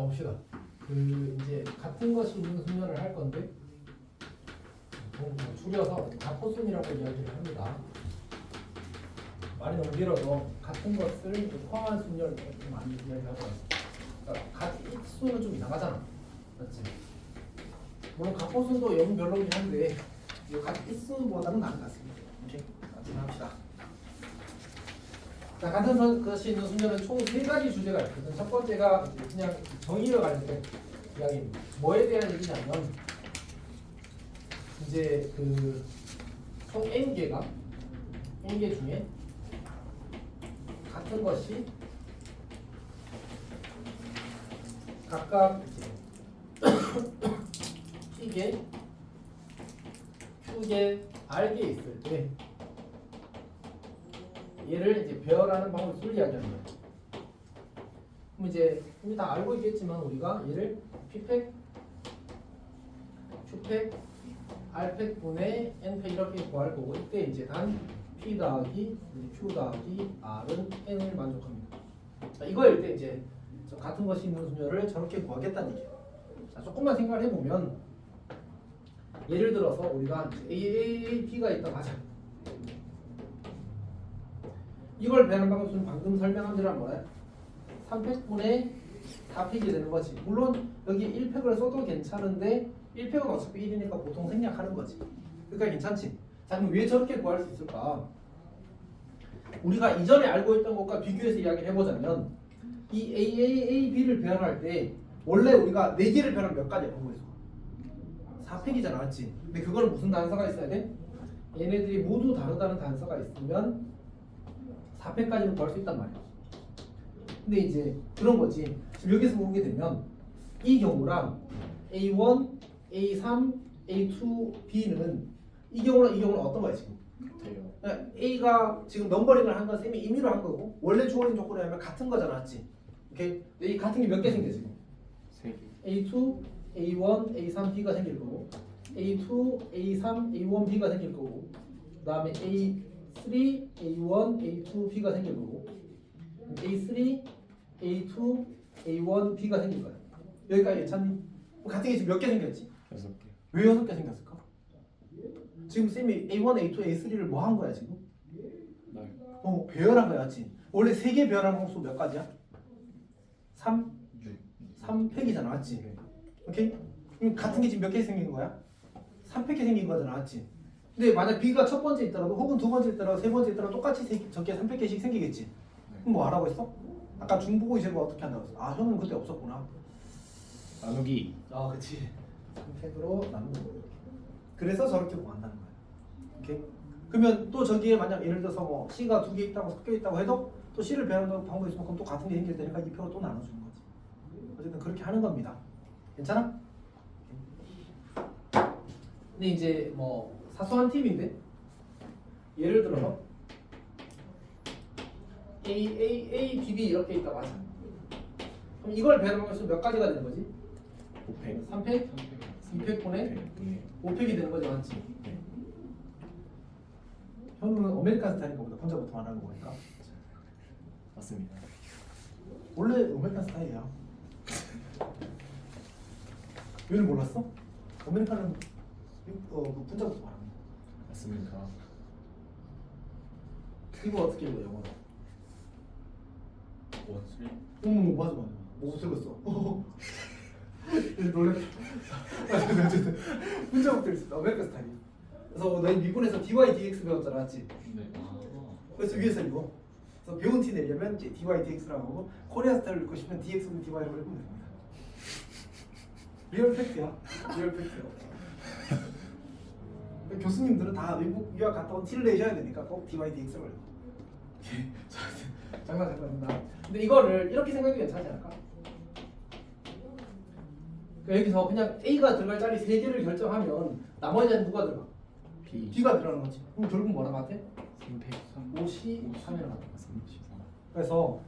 봅시다. 이제 같은 것이 있는 순열을 할 건데 줄여서 가포순이라고 이야기를 합니다. 말이 너무 길어서 같은 것을 포함한 순열을 좀 많이 이야기하고 있습니다. 그러니까 갓수는 좀 이상하잖아, 맞지? 물론 가포순도 영별로긴 한데 갓수보다는 나은 것 같습니다. 오케이, 진행합시다. 자, 같은 것이 있는 순열은 총 3가지 주제가 있거든. 첫 번째가 이제 그냥 정의를 가진 이야기입니다. 뭐에 대한 얘기냐면 이제 총 n개가 n개 중에 같은 것이 각각 p개, q개, r개 있을 때 얘를 이제 배열하는 방법을 이야기하는 거예요. 그럼 이제 이미 다 알고 있겠지만 우리가 얘를 p팩, q팩, r팩 분의 n팩 이렇게 구할 거고 이때 이제 단 p 더하기 q 더하기 r은 n을 만족합니다. 자, 이거일 때 이제 같은 것이 있는 순열을 저렇게 구하겠다는 얘기예요. 자, 조금만 생각을 해보면 예를 들어서 우리가 B가 있다고 하자. 이걸 배하는 방법은 방금 설명한 대로 뭐래? 3팩분의 4팩이 되는 거지. 물론 여기 1팩을 써도 괜찮은데 1팩은 어차피 1이니까 보통 생략하는 거지. 그러니까 괜찮지. 자, 그럼 왜 저렇게 구할 수 있을까? 우리가 이전에 알고 있던 것과 비교해서 이야기를 해보자면 이 AAAB를 배열할 때 원래 우리가 4개를 배열하면 몇 가지야? 방법에서 4팩이잖아, 맞지? 근데 그거는 무슨 단서가 있어야 돼? 얘네들이 모두 다르다는 단서가 있으면 4팩까지는 구할 수 있단 말이야. 근데 이제 그런 거지. 지금 여기서 보게 되면 이 경우랑 A1, A3, A2, B는 이 경우랑 이 경우는 어떤 거야 지금? 그러니까 A가 지금 넘버링을 한 건 쌤이 임의로 한 거고 원래 주어진 조건에 하면 같은 거잖아, 맞지? 오케이? 근데 이 같은 게 몇 개 생겨 지금? 3개. A2, A1, A3, B가 생길 거고 A2, A3, A1, B가 생길 거고 그 다음에 A3, A1, A2, B가 생길 거고 A3, A2, A1, B가 생길 거야. 여기까지 괜찮니? 같은 게 지금 몇 개 생겼지? 6개. 왜 6개 생겼을까? 지금 쌤이 A1, A2, A3를 뭐 한 거야 지금? 배열한 거야, 맞지? 원래 3개 배열한 공수 몇 가지야? 3팩이잖아, 맞지? 오케이? 그럼 같은 게 지금 몇 개 생긴 거야? 3팩이 생긴 거잖아, 맞지? 근데 만약 B가 첫 번째 있더라도 혹은 두 번째 있더라도 세 번째 있더라도 똑같이 적게 3팩개씩 생기겠지? 그럼 뭐 하라고 했어? 아까 중보고 이제 뭐 어떻게 한다고 했어? 아, 형은 그때 없었구나. 나누기. 아, 그치. 3팩으로 나누고 그래서 저렇게 구한다는 거야. 오케이? 그러면 또 저기에 만약 예를 들어서 뭐 C가 2개 있다고 섞여 있다고 해도 또 C를 배열하는 방법이 있으면 그럼 또 같은 게 생길 테니까 이 표로 또 나눠주는 거지. 어쨌든 그렇게 하는 겁니다. 괜찮아? 근데 이제 뭐 사소한 팁인데 예를 들어서 A, B, B 이렇게 있다고 하자. 그럼 이걸 배열하는 것은 몇 가지가 되는 거지? 5팩. 3팩? 2팩분의 5팩이 되는 거지, 맞지? 네. 형은 아메리칸 스타일인 것보다 혼자 보통 안 하는 거 보니까 맞습니다. 원래 아메리칸 스타일이야. 얘는 몰랐어? 아메리칸은 혼자 보통 안 합니다. 맞습니다. 이거 어떻게 읽어 영어로? 원술. 맞아. 뭐 들었어? 놀랬다. 어쨌든 혼자부터 있어. 아메리칸 스타일이. 그래서 너희 미군에서 DY, DX 배웠잖아, 맞지? 네. 그래서 위에서 이거. 그래서 배운 티 내려면 이제 DY, DX라고 하고 코리아 스타일을 읽고 싶으면 DX는 DY라고 읽으면 됩니다. 리얼 팩트야. 리얼 팩트야. 교수님들은 다 외국 유학 갔다 온 티를 내셔야 되니까 꼭 DY, DX라고 읽어. 장난입니다. 근데 이거를 이렇게 생각해도 괜찮지 않을까? 그러니까 여기서 그냥 A가 들어갈 자리 3개를 결정하면 나머지는 누가 들어가? B. B가 들어가는 거지. 그럼 결국 뭐랑 같아? 3팩. 5C, 3이랑 같아. 맞습니다. 그래서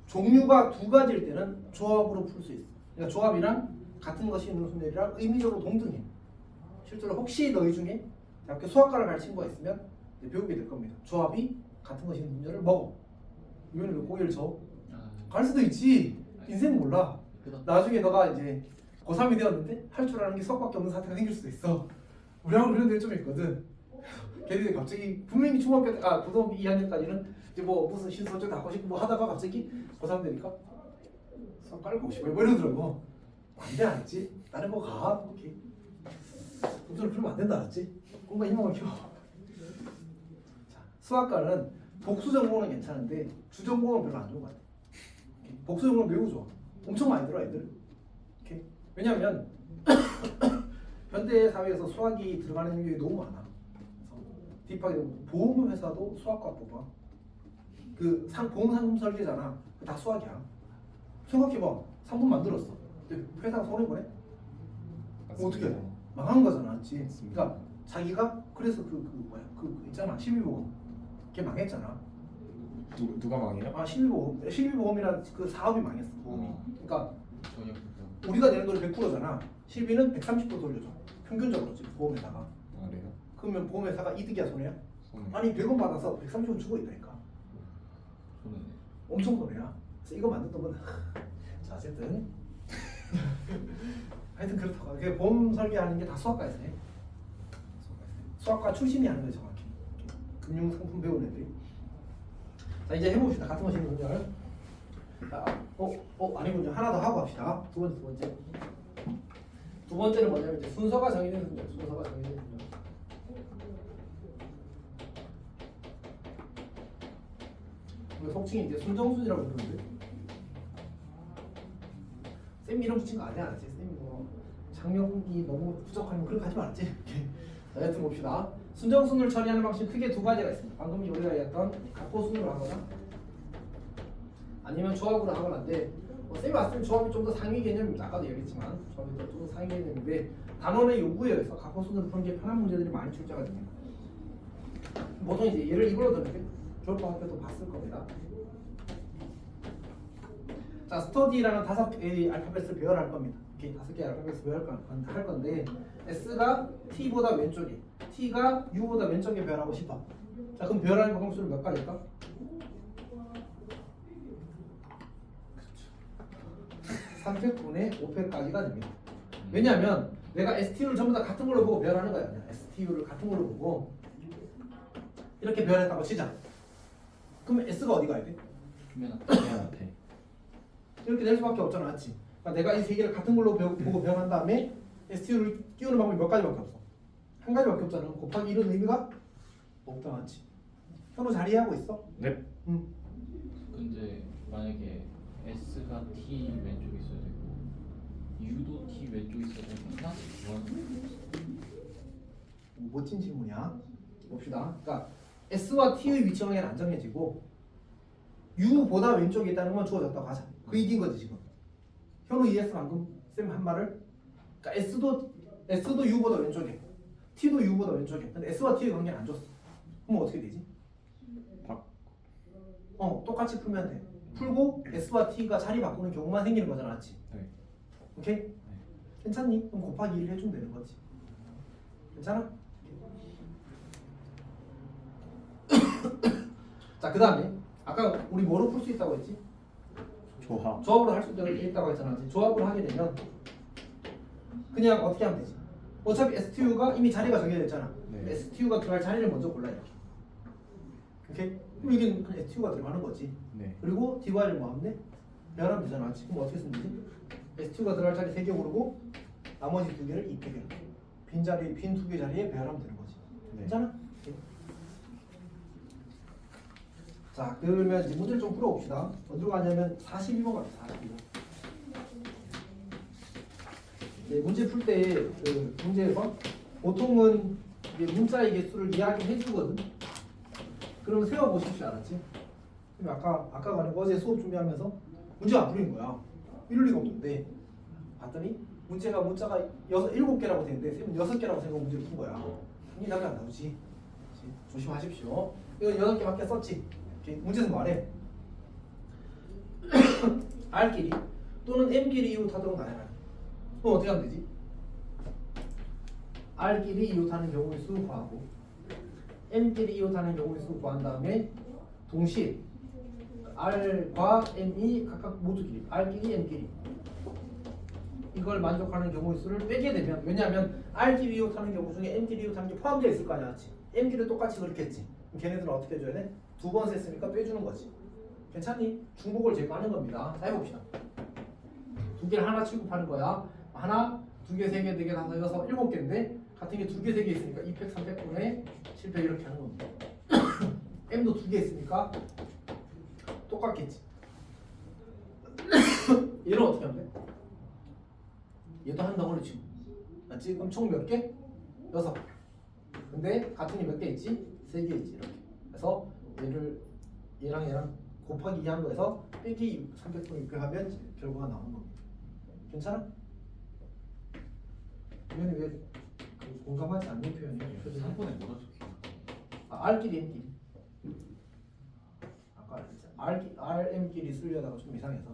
종류가 2가지일 때는 조합으로 풀 수 있어. 그러니까 조합이랑 같은 것이 있는 순열이랑 의미적으로 동등해. 실제로 혹시 너희 중에 대학교 수학과를 갈 친구가 있으면 이제 배우게 될 겁니다. 조합이 같은 것이 있는 순열을 먹어. 이거는 왜 고개를 저? 갈 수도 있지. 인생 몰라. 나중에 너가 이제 고3이 되었는데 할 줄 아는 게 수학밖에 없는 사태가 생길 수도 있어. 우리하고 그런 데좀 있거든. 걔들이 갑자기 분명히 중학교 때, 고등학교 2학년까지는 이제 뭐 무슨 신소재 하고 싶고 뭐 하다가 갑자기 고3 되니까 수학 깔고 싶어 뭐 이러더라고. 안돼 안 했지. 다른 거 가. 오케이. 동전을 풀면 안 된다 알았지? 공부 희망을 키워. 자, 수학과는 복수 전공은 괜찮은데 주 전공은 별로 안 좋은 것 같아. 오케이. 복수 전공은 매우 좋아. 엄청 많이 들어 애들. 오케이. 왜냐면 현대 사회에서 수학이 들어가는 능력이 너무 많아. 딥하게 보험 회사도 수학과 뽑아. 그 보험 상품 설계잖아. 다 수학이야. 생각해봐. 상품 만들었어. 근데 회사가 손해 보네. 어떻게 해? 망한 거잖아, 맞지? 그러니까 자기가 그래서 그 있잖아, 12보험. 걔 망했잖아. 누가 망해요? 12보험이라는 그 사업이 망했어. 보험이. 그러니까 전혀 우리가 내는 돈이 100%잖아. 12는 130% 돌려줘. 평균적으로 지금 보험회사가. 그래요? 그러면 보험회사가 이득이야 손해야? 손해. 아니 100원 받아서 130원 주고 있다니까. 손해네. 엄청 손해야. 그래서 이거 만든 건 자, 어쨌든 하여튼 그렇다고. 그 보험 설계하는 게 다 수학과에서 해. 수학과 출신이 하는 거예요 정확히. 금융 상품 배우는 애들이. 자 이제 해봅시다. 같은 거 지금 문제를. 아니군요. 하나 더 하고 합시다. 두 번째. 두 번째는 뭐냐면 이제 순서가 정해진 문제. 순서가 정해진 문제. 우리 속칭이 이제 순정순이라고 부르는데. 쌤 이름 붙인 거 아니야, 알지? 쌤 뭐 장명이 너무 부족하면 그렇게 하지 말았지. 자, 여튼 봅시다. 순정순을 처리하는 방식 크게 두 가지가 있습니다. 방금 우리가 얘기했던 각호순으로 하거나 아니면 조합으로 하거나인데 쌤이 봤을 때 조합이 좀 더 상위 개념입니다. 아까도 얘기했지만 조합이 좀 더 상위 개념인데 단원의 요구에 의해서 각호순으로 푸는 게 편한 문제들이 많이 출제가 됩니다. 보통 이제 예를 이걸로 드는데 졸업학교도 봤을 겁니다. 자, 스터디라는 5개의 알파벳을 배열할 겁니다. 이렇게 5개의 알파벳을 배열할 건데 S가 T보다 왼쪽에, T가 U보다 왼쪽에 배열하고 싶어. 자, 그럼 배열할 방법수는 몇 가지일까? 300분의 500까지가 됩니다. 왜냐하면 내가 STU를 전부 다 같은 걸로 보고 배열하는 거야. STU를 같은 걸로 보고 이렇게 배열했다고 치자. 그러면 S가 어디 가야 돼? 맨 앞에. 이렇게 될 수밖에 없잖아, 맞지? 그러니까 내가 이 세 개를 같은 걸로 보고 배열한 다음에 STU를 띄우는 방법이 몇 가지밖에 없어. 한 가지밖에 없잖아. 곱하기 1은 의미가 없다, 맞지? 현우 잘 이해하고 있어? 네. 근데 만약에 S가 T 왼쪽에 있어야 되고 U도 T 왼쪽에 있어야 되나? 멋진 질문이야. 봅시다. 그러니까 S와 T의 위치 관계는 안 정해지고 U보다 왼쪽에 있다는 건 주어졌다고 하자. 그 얘기인 거지 지금. 현우 이해했어 방금 쌤 한 말을? 그러니까 S도 U보다 왼쪽에, T도 U보다 왼쪽에. 근데 S와 T의 관계는 안 줬어. 그럼 어떻게 되지? 똑같이 풀면 돼. 풀고 S와 T가 자리 바꾸는 경우만 생기는 거잖아, 맞지? 네. 오케이? 괜찮니? 그럼 곱하기 1 해주면 되는 거지. 괜찮아? 자, 그 다음에 아까 우리 뭐로 풀 수 있다고 했지? 조합. 조합으로 할 수 있다고 했잖아. 조합을 하게 되면 그냥 어떻게 하면 되지? 어차피 STU가 이미 자리가 정해졌잖아. 네. STU가 들어갈 자리를 먼저 골라 이렇게. 오케이? 그럼 여기는 그냥 STU가 들어가는 거지. 네. 그리고 DY를 뭐 하면 돼? 배열하면 되잖아. 맞지? 그럼 어떻게 쓰면 되지? STU가 들어갈 자리 3개 고르고 나머지 2개를 입히게. 빈 2개 자리에 배열하면 되는 거지. 네. 괜찮아? 오케이. 자, 그러면 이제 문제를 좀 풀어봅시다. 어디로 가냐면 42번 갑니다. 42번. 네, 문제 풀 때 그 문제에서 보통은 이제 문자의 개수를 이야기해 주거든. 그럼 세워 보십시오, 알았지? 그럼 아까 아니고 어제 수업 준비하면서 문제 안 풀린 거야. 이럴 리가 없는데 봤더니 문자가 7개라고 되는데 쌤은 6개라고 생각하고 문제를 푼 거야. 이 답이 안 나오지. 조심하십시오. 이건 6개밖에 썼지. 문제에서 말해. R끼리 또는 M끼리 이웃하도록 나열하라. 그럼 어떻게 하면 되지? R끼리 이웃하는 경우의 수 구하고 M끼리 이웃하는 경우의 수 구한 다음에 동시에 R과 M이 각각 모두 길이 R끼리 M끼리 이걸 만족하는 경우의 수를 빼게 되면 왜냐하면 R끼리 이웃하는 경우 중에 M끼리 이웃하는 게 포함되어 있을 거 아니야, 맞지? M끼리 똑같이 그렇겠지. 그럼 걔네들은 어떻게 해줘야 돼? 두 번 셌으니까 빼주는 거지. 괜찮니? 중복을 제거하는 겁니다. 자, 해봅시다. 두 개를 하나 취급하는 거야. 하나, 두 개, 세 개, 네 개, 다섯, 여섯, 일곱 개인데 같은 게 두 개, 세 개 있으니까 2팩, 300분의 7팩 이렇게 하는 겁니다. M도 두 개 있으니까 똑같겠지. 얘는 어떻게 하면 돼? 얘도 한 덩어리 치고 맞지? 그럼 총 몇 개? 6. 근데 같은 게 몇 개 있지? 3개 있지 이렇게. 그래서 얘를 얘랑 곱하기 2 한 거에서 빼기 300분의 600 하면 결과가 나오는 겁니다. 괜찮아? 이건 왜 공감하지 않는 표현이야? 표준이? 3번에 뭐라 적혀있나? R끼리 M끼리. 아까 RM끼리 쓰려다가 좀 이상해서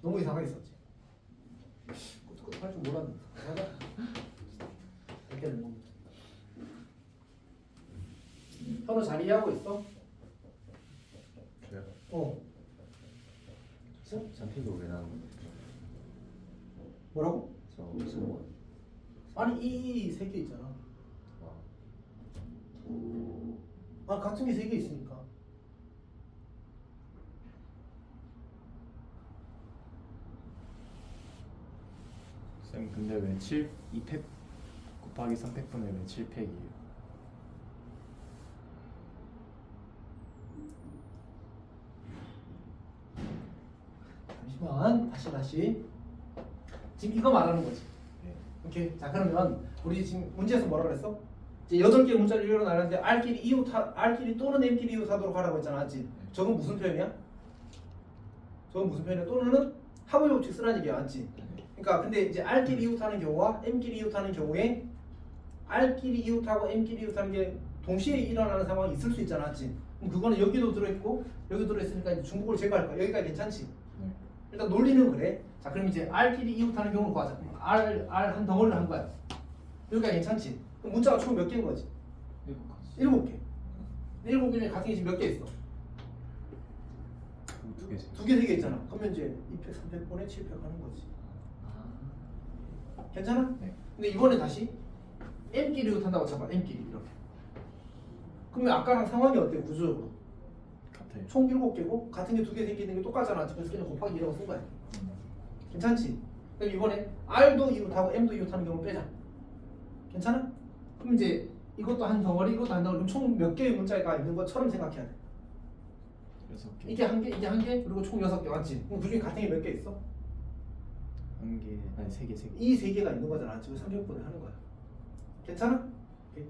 너무 이상하게 썼지. 그것도 할 줄 몰랐는데 이렇게 되는 겁니다. 현우 잘 이해하고 있어? 저요? 잡힌 거왜 나온 거죠? 뭐라고? 저 무슨 거? 아니 이 세 개 있잖아. 아 같은 게 세 개 있으니까. 쌤 근데 왜 2팩 곱하기 3팩분의 왜 7팩이에요? 잠시만 다시 지금 이거 말하는 거지. 네. 오케이. 자 그러면 우리 지금 문제에서 뭐라 그랬어? 이제 8개의 문자를 일어나는데 R끼리 또는 M끼리 이웃하도록 하라고 했잖아, 맞지? 저건 무슨 표현이야? 저건 무슨 표현이야? 또는 합의 법칙 쓰라는 얘기야, 맞지? 그러니까 근데 이제 R끼리 이웃하는 경우와 M끼리 이웃하는 경우에 R끼리 이웃하고 M끼리 이웃하는 게 동시에 일어나는 상황이 있을 수 있잖아, 맞지? 그럼 그거는 여기도 들어있고 여기 들어있으니까 이제 중복을 제거할 거야. 여기까지 괜찮지? 네. 일단 논리는 그래. 자 그럼 이제 R끼리 이웃하는 경우를 구하자. R 한 덩어리를 한 거야. 여기까지 괜찮지? 그럼 문자가 총 몇 개인 거지? 7개. 7개 중에 같은 게 지금 몇 개 있어? 두 개씩. 2개, 3개 있잖아. 그러면 이제 2팩, 300분의 7팩 하는 거지. 괜찮아? 네. 근데 이번에 다시 M끼리 이웃한다고 쳐봐. M끼리 이렇게. 그러면 아까랑 상황이 어때? 구조적으로. 같아요. 총 7개고 같은 게 2개, 3개 있는 게 똑같잖아. 그래서 그냥 곱하기 2라고 쓴 거야. 괜찮지? 그럼 이번에 R도 이웃하고 M도 이웃하는 경우 빼자. 괜찮아? 그럼 이제 이것도 한 덩어리, 이것도 한 덩어리. 그럼 총 몇 개의 문자가 있는 것처럼 생각해야 돼. 6개. 이게 한 개, 이게 한 개, 그리고 총 6개 맞지? 그럼 그중에 같은 게 몇 개 있어? 한 개, 아니 3개. 이 3개가 있는 거잖아. 지금 300분을 하는 거야. 괜찮아? 오케이.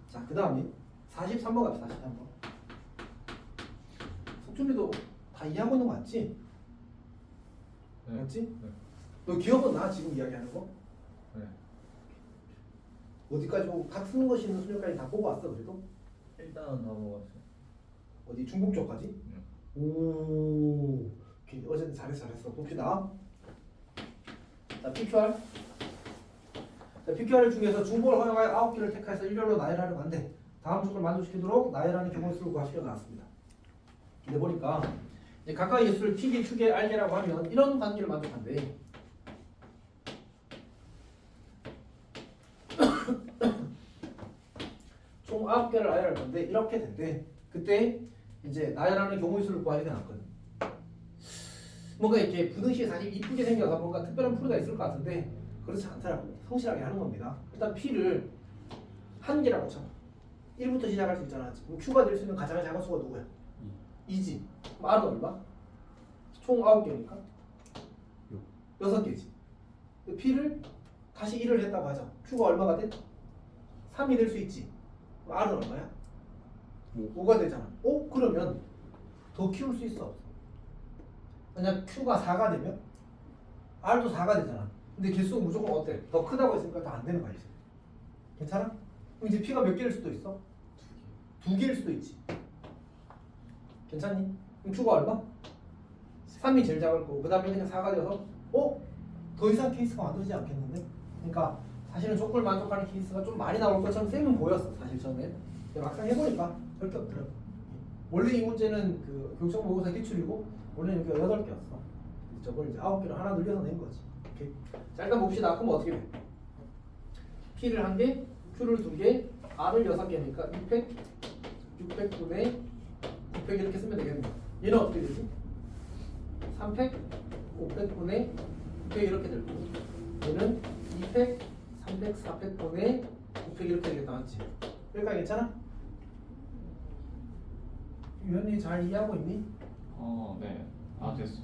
자, 그 다음에 43번 갑시다. 43번. 석준이도 다 이해하고 있는 거 맞지? 네. 맞지? 네. 너 기억은 나? 지금 이야기하는 거? 네. 어디까지 보고 같은 것이 있는 수준까지 다 보고 왔어 그래도? 일단은 다 먹었어요. 어디 중국 쪽까지? 오, 오케이. 어제는 잘했어. 봅시다. 자, PQR. 자, PQR 중에서 중복을 허용하여 9개를 택해서 일렬로 나열하는 건데 다음 조건을 만족시키도록 나열하는 경우의 수를 구하시켜 나왔습니다. 근데 보니까 이제 각각의 수를 T개, Q개, R개라고 하면 이런 관계를 만족한대. 총 9개를 나열할 건데 이렇게 된대. 그때 이제 나열하는 경우의 수를 구하게 나왔거든. 뭔가 이렇게 부등식이 사실 이쁘게 생겨서 뭔가 특별한 풀이가 있을 것 같은데 그렇지 않더라고요. 성실하게 하는 겁니다. 일단 P를 한 개라고 쳐. 1부터 시작할 수 있잖아. 그럼 Q가 될 수 있는 가장 작은 수가 누구야? 2지. 그럼 R은 얼마? 총 9개니까 6개지. P를 다시 1을 했다고 하자. Q가 얼마가 돼? 3이 될 수 있지. 그럼 R은 얼마야? 5가 되잖아. 그러면 더 키울 수 있어? 만약 Q가 4가 되면 R도 4가 되잖아. 근데 개수가 무조건 어때? 더 크다고 했으니까 다 안 되는 거야 이제. 괜찮아? 그럼 이제 P가 몇 개일 수도 있어? 2개일 수도 있지. 괜찮니? 그럼 Q가 얼마? 3이 제일 작을 거고 그 다음에 그냥 4가 되어서 더 이상 케이스가 만들어지지 않겠는데? 그러니까 사실은 조건을 만족하는 케이스가 좀 많이 나올 것처럼 쌤은 보였어 사실 처음에. 근데 막상 해보니까 별게 없더라고. 원래 이 문제는 그 교육청 모의고사 기출이고 원래는 여기가 8개였어. 저걸 이제 9개로 하나 늘려서 낸 거지. 오케이. 자 일단 봅시다. 그럼 어떻게 돼? P를 1개, Q를 2개, R을 6개니까 2팩, 600분의 900 이렇게 쓰면 되겠네. 얘는 어떻게 되지? 3팩, 500분의 900 이렇게 될 거고 얘는 2팩, 300, 400분의 900 이렇게 되겠다. 맞지? 여기까지 괜찮아? 유현이 잘 이해하고 있니? 네. 아 됐어.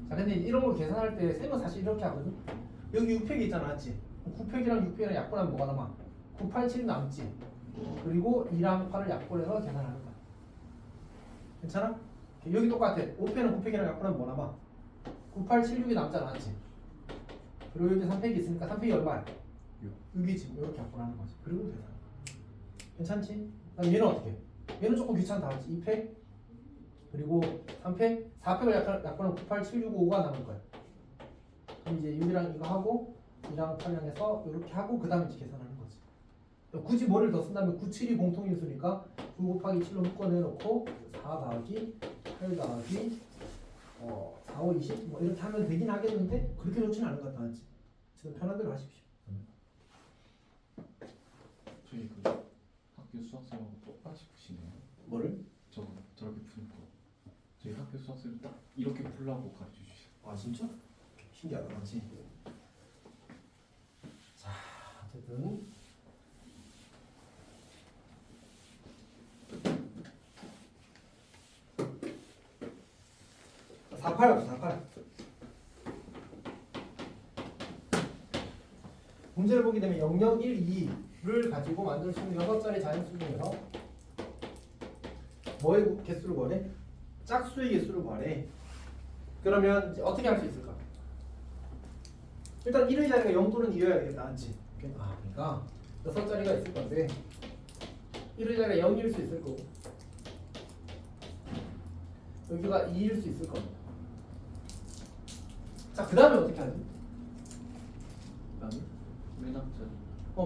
자 근데 이런 걸 계산할 때 쌤은 사실 이렇게 하거든. 여기 6팩이 있잖아, 맞지? 9팩이랑 6팩이랑 약분하면 뭐가 남아? 9, 8, 7이 남지. 그리고 2랑 8을 약분해서 계산하는 거야. 괜찮아? 여기 똑같아. 5팩은 9팩이랑 약분하면 뭐 남아? 9, 8, 7, 6이 남잖아, 맞지? 그리고 여기 3팩이 있으니까 3팩이 얼마야? 6이지. 이렇게 약분하는 거지. 그리고 계산. 괜찮지? 그럼 얘는 어떻게 해? 얘는 조금 귀찮다, 맞지? 2팩 그리고 3팩, 4팩을 약분하면 9, 8, 7, 6, 5가 남을 거야. 그럼 이제 6이랑 이거 하고 2랑 8이랑 해서 이렇게 하고 그 다음에 이제 계산하는 거지. 굳이 뭐를 더 쓴다면 9, 7이 공통인수니까 9 곱하기 7로 묶어내놓고 4 더하기 8 더하기 4, 5, 20 뭐 이렇게 하면 되긴 하겠는데 그렇게 좋지는 않은 것 같다, 맞지? 지금 편한 대로 하십시오. 저희 그 학교 수학생하고 똑같이 푸시네요. 뭐를? 저렇게 푸는 거. 저희 학교 수학생은 딱 이렇게 풀라고 가르쳐 주시죠. 아 진짜? 신기하다, 맞지? 자 어쨌든 48 합시다. 48. 문제를 보게 되면 0, 0, 1, 2를 가지고 만들 수 있는 6자리 자연수 중에서 뭐의 개수를 구하래? 짝수의 개수를 구하래. 그러면 이제 어떻게 할 수 있을까? 일단 1의 자리가 0 또는 2여야 되겠다, 맞지? 그러니까 6자리가 있을 건데 1의 자리가 0일 수 있을 거고 여기가 2일 수 있을 겁니다. 자, 그 다음에 어떻게 하지? 맨 앞자리.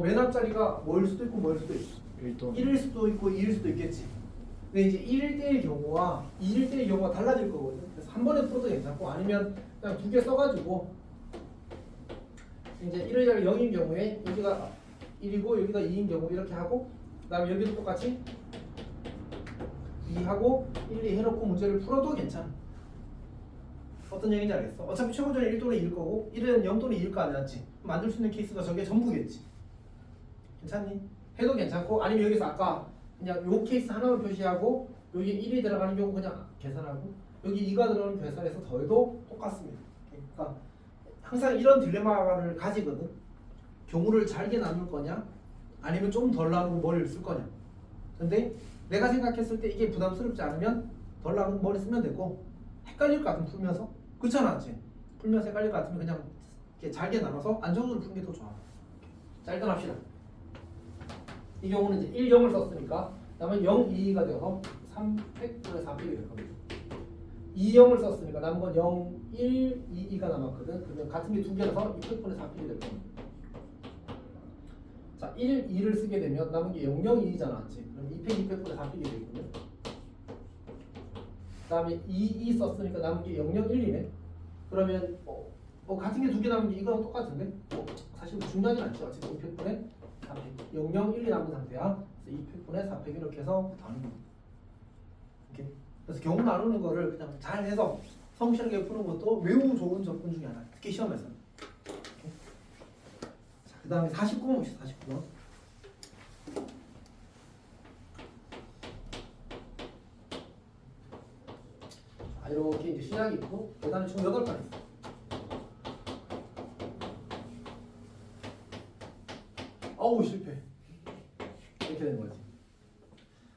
맨 앞자리가 뭐일 수도 있고 뭐일 수도 있어. 1일 수도 있고 2일 수도 있겠지. 근데 이제 1일 때의 경우와 2일 때의 경우가 달라질 거거든. 그래서 한 번에 풀어도 괜찮고 아니면 그냥 2개 써가지고 이제 1의 자리 0인 경우에 여기가 1이고 여기가 2인 경우 이렇게 하고 그 다음에 여기도 똑같이 2하고 1, 2 해놓고 문제를 풀어도 괜찮아. 어떤 얘기인지 알겠어? 어차피 최고점이 1 또는 2일 거고 1은 0 또는 2일 거 아니었지? 만들 수 있는 케이스가 저게 전부겠지. 괜찮니? 해도 괜찮고 아니면 여기서 아까 그냥 요 케이스 하나만 표시하고 여기 1이 들어가는 경우 그냥 계산하고 여기 2가 들어가는 계산해서 더해도 똑같습니다. 그러니까 항상 이런 딜레마를 가지거든. 경우를 잘게 나눌 거냐 아니면 좀 덜 나누고 머리를 쓸 거냐. 근데 내가 생각했을 때 이게 부담스럽지 않으면 덜 나누고 머리 쓰면 되고 헷갈릴 것 같으면 풀면서 그렇잖아, 맞지? 풀면서 헷갈릴 것 같으면 그냥 이렇게 잘게 나눠서 안정적으로 푸는 게 더 좋아. 자 일단 합시다. 이 경우는 이제 1, 0을 썼으니까 남은 0, 2가 되어서 3팩분의 4팩이 될 겁니다. 2, 0을 썼으니까 남은 건 0, 1, 2, 2가 남았거든. 그러면 같은 게 두 개라서 2팩분의 4팩이 될 겁니다. 자 1, 2를 쓰게 되면 남은 게 0, 0, 2잖아, 맞지? 그럼 2팩, 2팩분의 4팩이 되거든요. 그 다음에 2, 2 썼으니까 남은 게 0, 0, 1이네. 그러면 같은 게 두 개 남은 게 이거랑 똑같은데 사실 중요하진 않죠. 어쨌든 2팩분의 4팩 0, 0, 1이 남은 상태야. 그래서 2팩분의 4팩 이렇게 해서 나누는 거야. 이렇게. 그래서 경우 나누는 거를 그냥 잘 해서 성실하게 푸는 것도 매우 좋은 접근 중에 하나. 특히 시험에서는. 자, 그 다음에 49번 봅시다. 49번. 자, 이렇게 이제 시작이 있고 계단이 총 8칸 있어. 어우 실패. 이렇게 된 거지.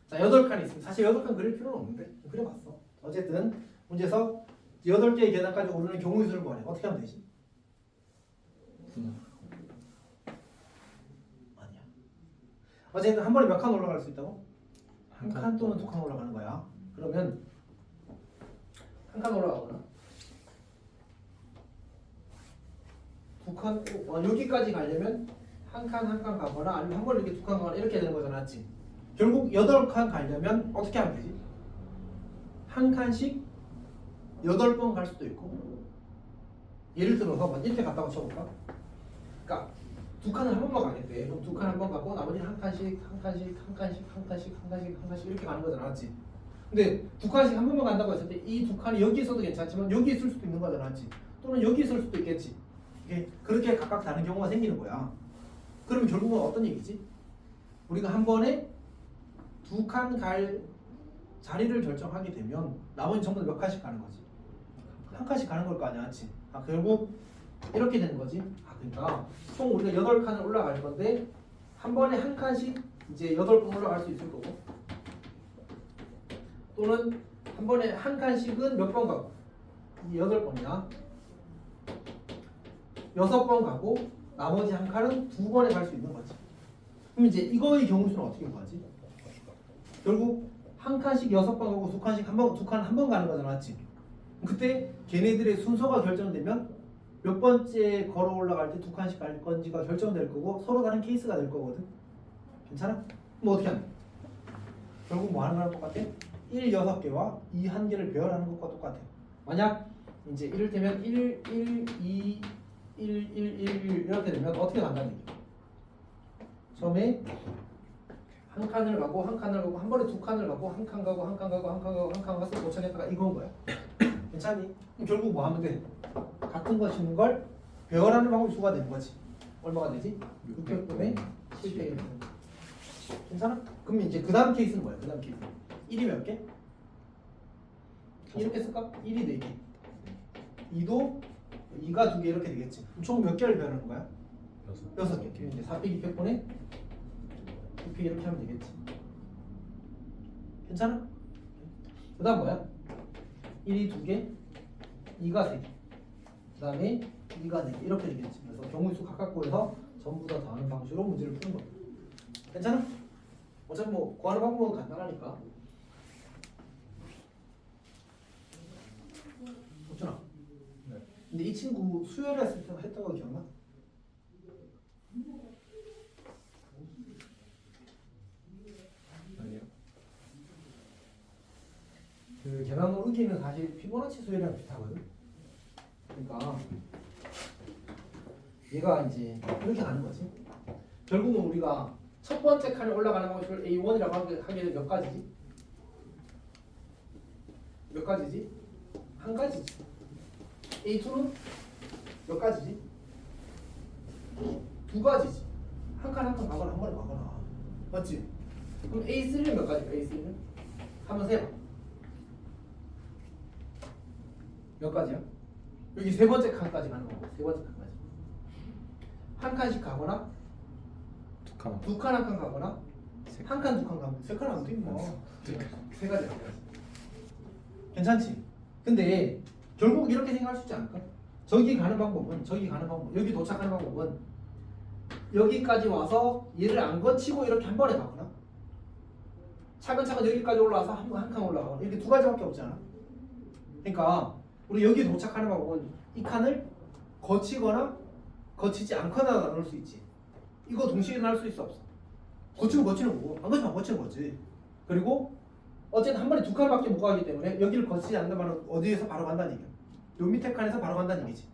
자 8칸이 있습니다. 사실 8칸 그릴 필요는 없는데 그려봤어. 어쨌든 문제에서 8개의 계단까지 오르는 경우의 수를 구하래. 어떻게 하면 되지? 아니야. 어쨌든 한 번에 몇 칸 올라갈 수 있다고? 한 칸 또는 2칸 올라가는 거야. 그러면 한 칸 올라가거나 2칸 여기까지 가려면 한 칸 가거나 아니면 한 번에 이렇게 2칸 가거나 이렇게 되는 거잖아, 맞지? 결국 8칸 가려면 어떻게 하면 되지? 한 칸씩 8번 갈 수도 있고 예를 들어서 뭐 이렇게 갔다고 쳐볼까? 그러니까 두 칸을 한 번만 가겠대. 그럼 두 칸 한 번 가고 나머지는 한 칸씩 이렇게 가는 거잖아, 맞지? 근데 두 칸씩 한 번만 간다고 했을 때 이 두 칸이 여기 있어도 괜찮지만 여기 있을 수도 있는 거잖아, 맞지? 또는 여기 있을 수도 있겠지. 이게 그렇게 각각 다른 경우가 생기는 거야. 그럼 결국은 어떤 얘기지? 우리가 한 번에 두 칸 갈 자리를 결정하게 되면 나머지 전부 몇 칸씩 가는 거지? 한 칸씩 가는 걸 거 아니야, 맞지? 결국 이렇게 되는 거지. 그러니까 총 우리가 8칸을 올라갈 건데 한 번에 한 칸씩 이제 8번 올라갈 수 있을 거고 또는 한 번에 한 칸씩은 몇 번 가고 8번이야. 6번 가고 나머지 한 칸은 2번에 갈 수 있는 거지. 그럼 이제 이거의 경우 수는 어떻게 구하지? 결국 한 칸씩 6번 가고 두 칸씩 두 칸 한 번 가는 거잖아, 맞지? 그때 걔네들의 순서가 결정되면 몇 번째 걸어 올라갈 때 두 칸씩 갈 건지가 결정될 거고 서로 다른 케이스가 될 거거든. 괜찮아? 그럼 어떻게 하냐? 결국 뭐 하는 거랑 똑같아? 1 6개와 2 1개를 배열하는 것과 똑같아. 만약 이제 이를테면 1, 1, 2, 1, 1, 1 이렇게 되면 어떻게 간다는 얘기야? 처음에 한 칸을 가고 한 칸을 가고 한 번에 두 칸을 가고 한 칸 가고 한 칸 가고 한 칸 가고 한 칸 가서 도착했다가 이건 거야. 괜찮니? 그럼 결국 뭐 하면 돼? 같은 것인 걸 배열하는 방법이 수가 되는 거지. 얼마가 되지? 600분의 700이 괜찮아? 그럼 이제 그 다음 케이스는 뭐야? 그 다음 케이스 1이 몇 개? 이렇게 쓸까? 1이 4개 2도 2가 2개 이렇게 되겠지. 총 몇 개를 배열하는 거야? 6개. 이제 400, 200분의 200 이렇게 하면 되겠지. 괜찮아? 그 다음 뭐야? 1이 2개 2가 3개 그 다음에 2가 4개 이렇게 되겠지. 그래서 경우수 각각 구해서 전부 다 더하는 방식으로 문제를 푸는 거야. 괜찮아? 어차피 뭐 구하는 방법은 간단하니까. 호준아. 네. 근데 이 친구 수요일에 했을 때 했던 거 기억나? 아니요. 그 계산으로 의기는 사실 피보나치 수열이랑 비슷하거든. 그러니까 얘가 이제 이렇게 가는 거지. 결국은 우리가 첫 번째 칸에 올라가는 방식을 A1이라고 하게 되면 몇 가지지? 몇 가지지? 한 가지지. A2는 몇 가지지? 두 가지지. 한 칸 한 칸 가거나 한 번에 가거나. 맞지? 그럼 A3는 몇 가지야? A3는? 한번 세봐. 몇 가지야? 여기 세 번째 칸까지 가는 거고 세 번째 칸까지 한 칸씩 가거나 두 칸 한 칸 가거나 한 칸 두 칸 가면 세 칸 하면 돼 뭐. 세 가지. 괜찮지? 근데 결국 이렇게 생각할 수 있지 않을까? 저기 가는 방법 여기 도착하는 방법은 여기까지 와서 얘를 안 거치고 이렇게 한 번에 가거나 차근차근 여기까지 올라와서 한 칸 올라가거나 이렇게 두 가지밖에 없잖아. 그러니까 우리 여기 도착하는 방법은 이 칸을 거치거나 거치지 않거나 나눌 수 있지. 이거 동시에 나눌 수 있어 없어? 거치면 거치는 거고 안 거치면 안 거치는 거지. 그리고 어쨌든 한 번에 두 칸밖에 못 가기 때문에 여기를 거치지 않는다면 어디에서 바로 간다는 얘기야. 요 밑에 칸에서 바로 간다는 얘기지.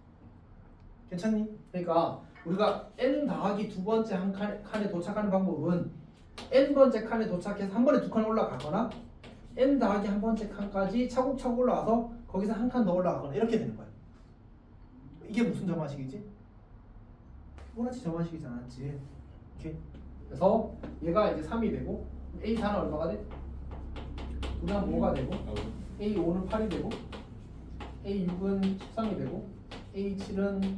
괜찮니? 그러니까 우리가 n 더하기 두 번째 한 칸에 도착하는 방법은 n 번째 칸에 도착해서 한 번에 두 칸 올라가거나 n 더하기 한 번째 칸까지 차곡차곡 올라와서 거기서 한 칸 더 올라가거나 이렇게 되는 거야. 이게 무슨 점화식이지? 피보나치 점화식이지 않았지. 오케이. 그래서 얘가 이제 3이 되고 A4는 얼마가 돼? 9는 5가 되고 A5는 8이 되고 A6은 13이 되고 A7은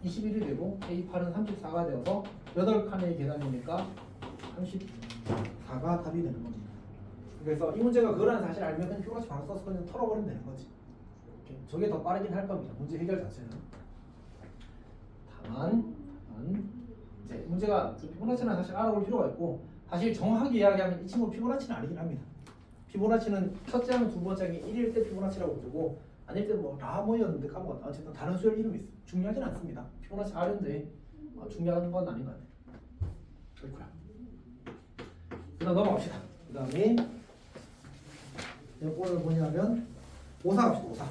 21이 되고 A8은 34가 되어서 8칸의 계산이니까 34가 답이 되는 겁니다. 그래서 이 문제가 그거라는 사실 알면 그냥 피보나치 바로 써서 그냥 털어버리면 되는 거지. 저게 더 빠르긴 할 겁니다. 문제 해결 자체는. 다만 이제 문제가 피보나치는 사실 알아볼 필요가 있고 사실 정확하게 이야기하면 이 친구 피보나치는 아니긴 합니다. 피보나치는 첫째 항 두 번째 항이 1일 때 피보나치라고 부르고 아닐 때 뭐 라모였는데 까먹었다. 어쨌든 다른 수열 이름이 있어. 중요하진 않습니다. 피보나치 R인데 중요한 건 아닌 것 같아요. 그렇고요. 그다음 넘어갑시다. 그 다음에 몇 번을 보냐면 5사 갑시다. 5사.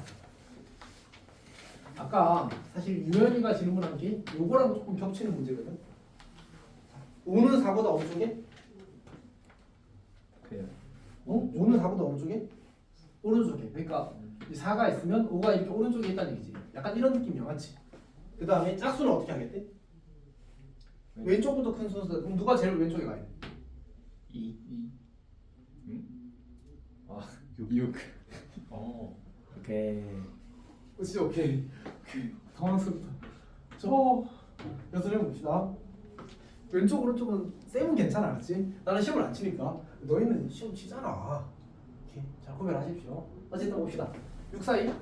아까 사실 유연이가 질문한 게 요거랑 조금 겹치는 문제거든. 5는 4보다 어느 쪽에? 그래요. 5는 4보다 어느 쪽에? 오른쪽에. 그러니까 이 4가 있으면 5가 이렇게 오른쪽에 있다는 얘기지. 약간 이런 느낌이야, 맞지? 그 다음에 짝수는 어떻게 하겠대? 왼쪽부터 큰 순서. 그럼 누가 제일 왼쪽에 가야 돼? 2. 응? 아 6. 오케이. 진짜 오케이. 당황스럽다. 저 연습해 봅시다. 왼쪽 오른쪽은 쌤은 괜찮아, 알았지? 나는 시험을 안 치니까. 너희는 시험 치잖아. 오케이. 자, 구별하십시오. 어쨌든 봅시다. 6, 4, 2,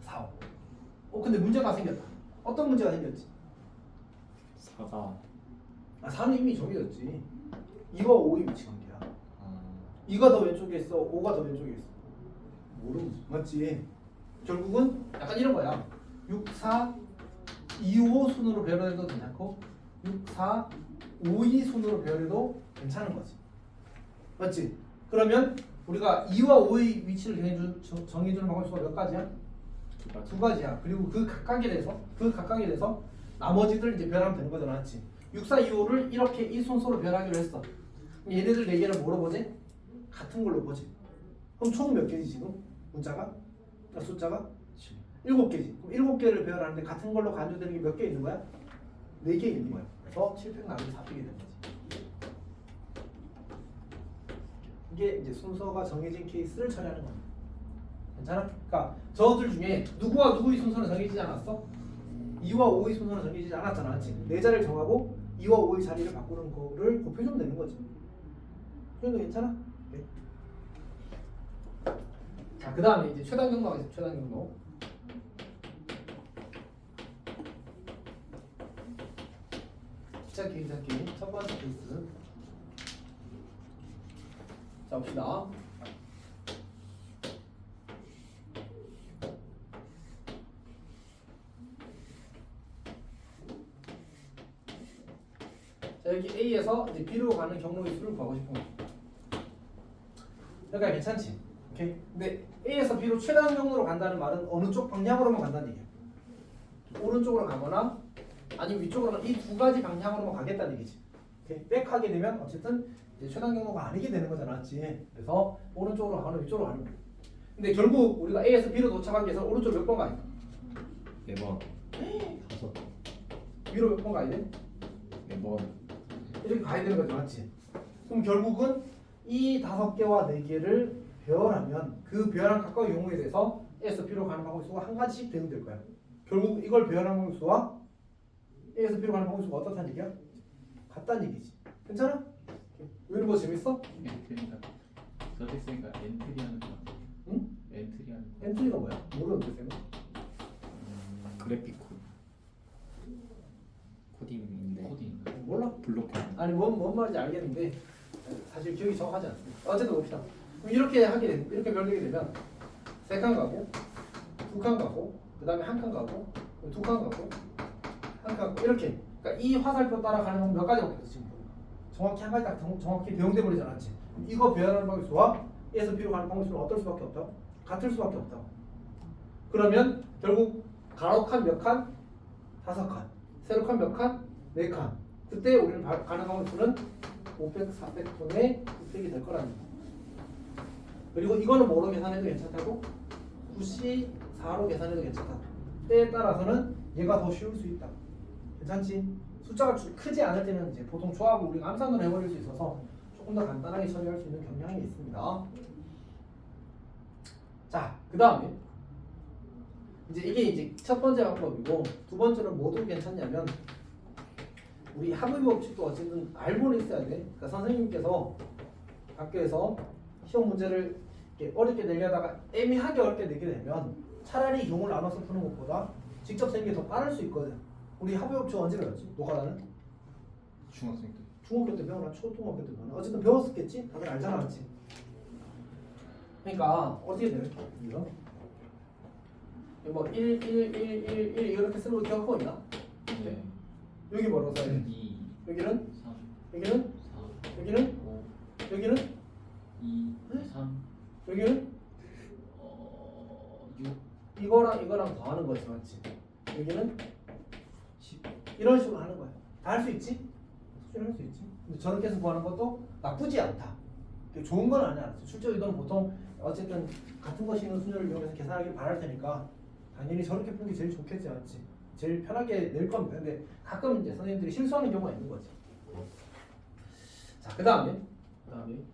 4, 5. 근데 문제가 생겼다. 어떤 문제가 생겼지? 4가 4는 이미 정해졌지. 2와 5의 위치 관계야. 2가 더 왼쪽에 있어, 5가 더 왼쪽에 있어. 모르지. 맞지? 결국은 약간 이런 거야. 6, 4, 2, 5 순으로 배열해도 괜찮고 6, 4, 5, 2 순으로 배열해도 괜찮은 거지. 맞지? 그러면 우리가 2와 5의 위치를 정해주는 방법수가 몇 가지야? 두 가지야. 그리고 그 각각에 대해서 나머지들 이제 배열하면 되는 거잖아. 맞지? 6, 4, 2, 5를 이렇게 이 순서로 배열하기로 했어. 그럼 얘네들 4개를 뭐로 보지? 같은 걸로 보지. 그럼 총 몇 개지 지금? 문자가? 숫자가? 7개지. 그럼 7개를 배열하는데 같은 걸로 간주되는 게 몇 개 있는 거야? 4개 있는 거야. 그래서 7팩 나누기 4팩이 되는 거지. 이게 이제 순서가 정해진 케이스를 처리하는 겁니다. 괜찮아? 그러니까 저들 중에 누구와 누구의 순서는 정해지지 않았어? 2와 5의 순서는 정해지지 않았잖아. 맞지? 네 자리를 정하고 2와 5의 자리를 바꾸는 거를 곱해주면 되는 거지. 그 정도 괜찮아? 네. 자, 그 다음에 이제 최단 경로가 있어. 최단 경로. 기차기 첫 번째 케이스. 자, 봅시다. 자, 여기 A에서 이제 B로 가는 경로의 수를 구하고 싶은 거야. 그러니까 괜찮지? 오케이. 근데 A에서 B로 최단 경로로 간다는 말은 어느 쪽 방향으로만 간다는 얘기야. 오른쪽으로 가거나 아니면 위쪽으로 가거나 이 두 가지 방향으로만 가겠다는 얘기지. 오케이. 백하게 되면 어쨌든 이제 최단 경로가 아니게 되는 거잖아, 맞지? 그래서 오른쪽으로 가거나 위쪽으로 가는 거야. 근데 결국 우리가 A에서 B로 도착하기 위해서 오른쪽 몇 번 가야 돼? 4번. 5번. 위로 몇 번 가야 돼? 4번. 이렇게 가야 되는 거죠, 맞지? 그럼 결국은 이 5개와 4개를 배열하면 그 배열한 각각의 경우에 대해서 A에서 B로 가는 방법수가 한 가지씩 대응될 거야. 결국 이걸 배열한 방법수와 A에서 B로 가는 방법수가 어떻다는 얘기야? 같다는 얘기지. 괜찮아? 왜 이런 거 재밌어? 엔트리가 저도 있으니까 엔트리 하는 거 같아. 응? 엔트리 하는 거. 엔트리가 뭐야? 모르는데 쌤은? 그래픽 코딩인데 코딩. 몰라? 블록. 아니 뭔 말인지 알겠는데 사실 기억이 정확하지 않습니다. 어쨌든 봅시다. 그럼 이렇게 하게 되면 이렇게 변경이 되면 3칸 가고 2칸 가고 그 다음에 1칸 가고 2칸 가고 1칸 가고 이렇게. 그러니까 이 화살표 따라가는 건 몇 가지가 없어 지금. 정확히 한 가지 딱 정확히 배용돼 버리지 않았지. 이거 배열하는 방법수와 A에서 B로 가는 방법수는 어떨 수밖에 없다고? 같을 수밖에 없다고. 그러면 결국 가로 칸 몇 칸? 5칸. 세로 칸 몇 칸? 4칸. 그때 우리는 가는 방법수는 500, 400분의 600이 될 거라는 거예요. 그리고 이거는 뭐로 계산해도 괜찮다고? 94로 계산해도 괜찮다고. 때에 따라서는 얘가 더 쉬울 수 있다. 괜찮지? 숫자가 크지 않을 때는 이제 보통 조합을 우리가 암산으로 해버릴 수 있어서 조금 더 간단하게 처리할 수 있는 경향이 있습니다. 자, 그 다음에 이게 이제 첫 번째 방법이고 두 번째는 뭐도 괜찮냐면 우리 합의 법칙도 어쨌든 알고는 있어야 돼. 그러니까 선생님께서 학교에서 시험 문제를 이렇게 어렵게 내려다가 애매하게 어렵게 내게 되면 차라리 용을 나눠서 푸는 것보다 직접 쓰는 게 더 빠를 수 있거든. 우리 합의 법칙 언제 배웠지? 노가다는? 중학생 때. 중학교 때 배워나 초등학교 때 배워나 어쨌든 배웠었겠지? 다들 알잖아, 맞지? 그러니까 어떻게 되는 이거? 뭐 1, 1, 1, 1, 1 이렇게 쓰는 거 기억하고 있나? 네. 여기 뭐라고 써야 돼? 2, 여기는? 3, 여기는? 4, 여기는? 5, 여기는? 2, 3, 여기는? 여기는 10. 이런 식으로 하는 거야. 다 할 수 있지? 수준할 수 있지. 근데 저렇게 해서 구하는 것도 나쁘지 않다. 좋은 건 아니야. 출제 의도는 보통 어쨌든 같은 것이 있는 순열을 이용해서 계산하길 바랄 테니까 당연히 저렇게 푸는 게 제일 좋겠지 않지. 제일 편하게 낼 겁니다. 근데 가끔 이제 선생님들이 실수하는 경우가 있는 거지. 자, 그다음에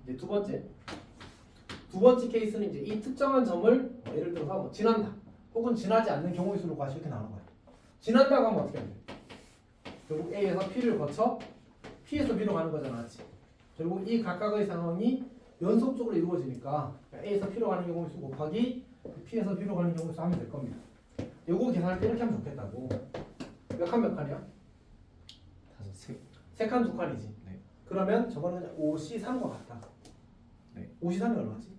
이제 두 번째 케이스는 이제 이 특정한 점을 예를 들어서 뭐 지난다 혹은 지나지 않는 경우의 수를 구하시 이렇게 나오는 거야. 지난다고 하면 어떻게 하면 돼? 결국 A에서 P를 거쳐 P에서 B로 가는 거잖아, 맞지? 결국 이 각각의 상황이 연속적으로 이루어지니까 A에서 P로 가는 경우의 수 곱하기 P에서 B로 가는 경우의 수 하면 될 겁니다. 요거 계산할 때 이렇게 하면 좋겠다고. 몇 칸이야? 다섯, 세 칸 두 칸이지. 네. 그러면 저거는 그냥 5C3과 같다. 네. 5C3이 얼마지?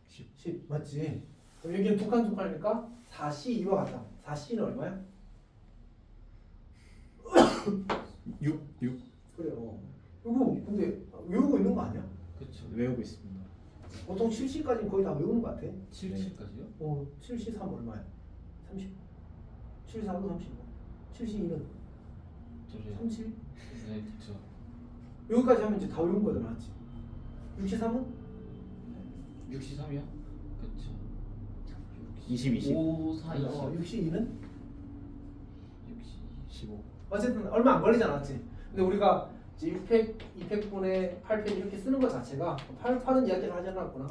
10 맞지? 그럼 여기는 두 칸 두 칸이니까 4C2와 같다. 4C는 얼마야? 6. 그래요. 이거 근데 외우고 있는 거 아니야? 그쵸. 외우고 있습니다. 보통 7C까지는 거의 다 외우는 거 같아. 7C까지요? 7C3 얼마야? 30. 7C3도 35. 7C2는 저기 37. 네, 그쵸. 여기까지 하면 이제 다 외운 거잖아, 맞지? 63은 63이요? 그쵸. 20. 5, 4, 20. 62는 60. 15. 어쨌든 얼마 안 걸리잖아, 맞지? 근데 우리가 이제 6팩, 200분의 8팩 이렇게 쓰는 것 자체가 8은 이야기를 하지 않았구나.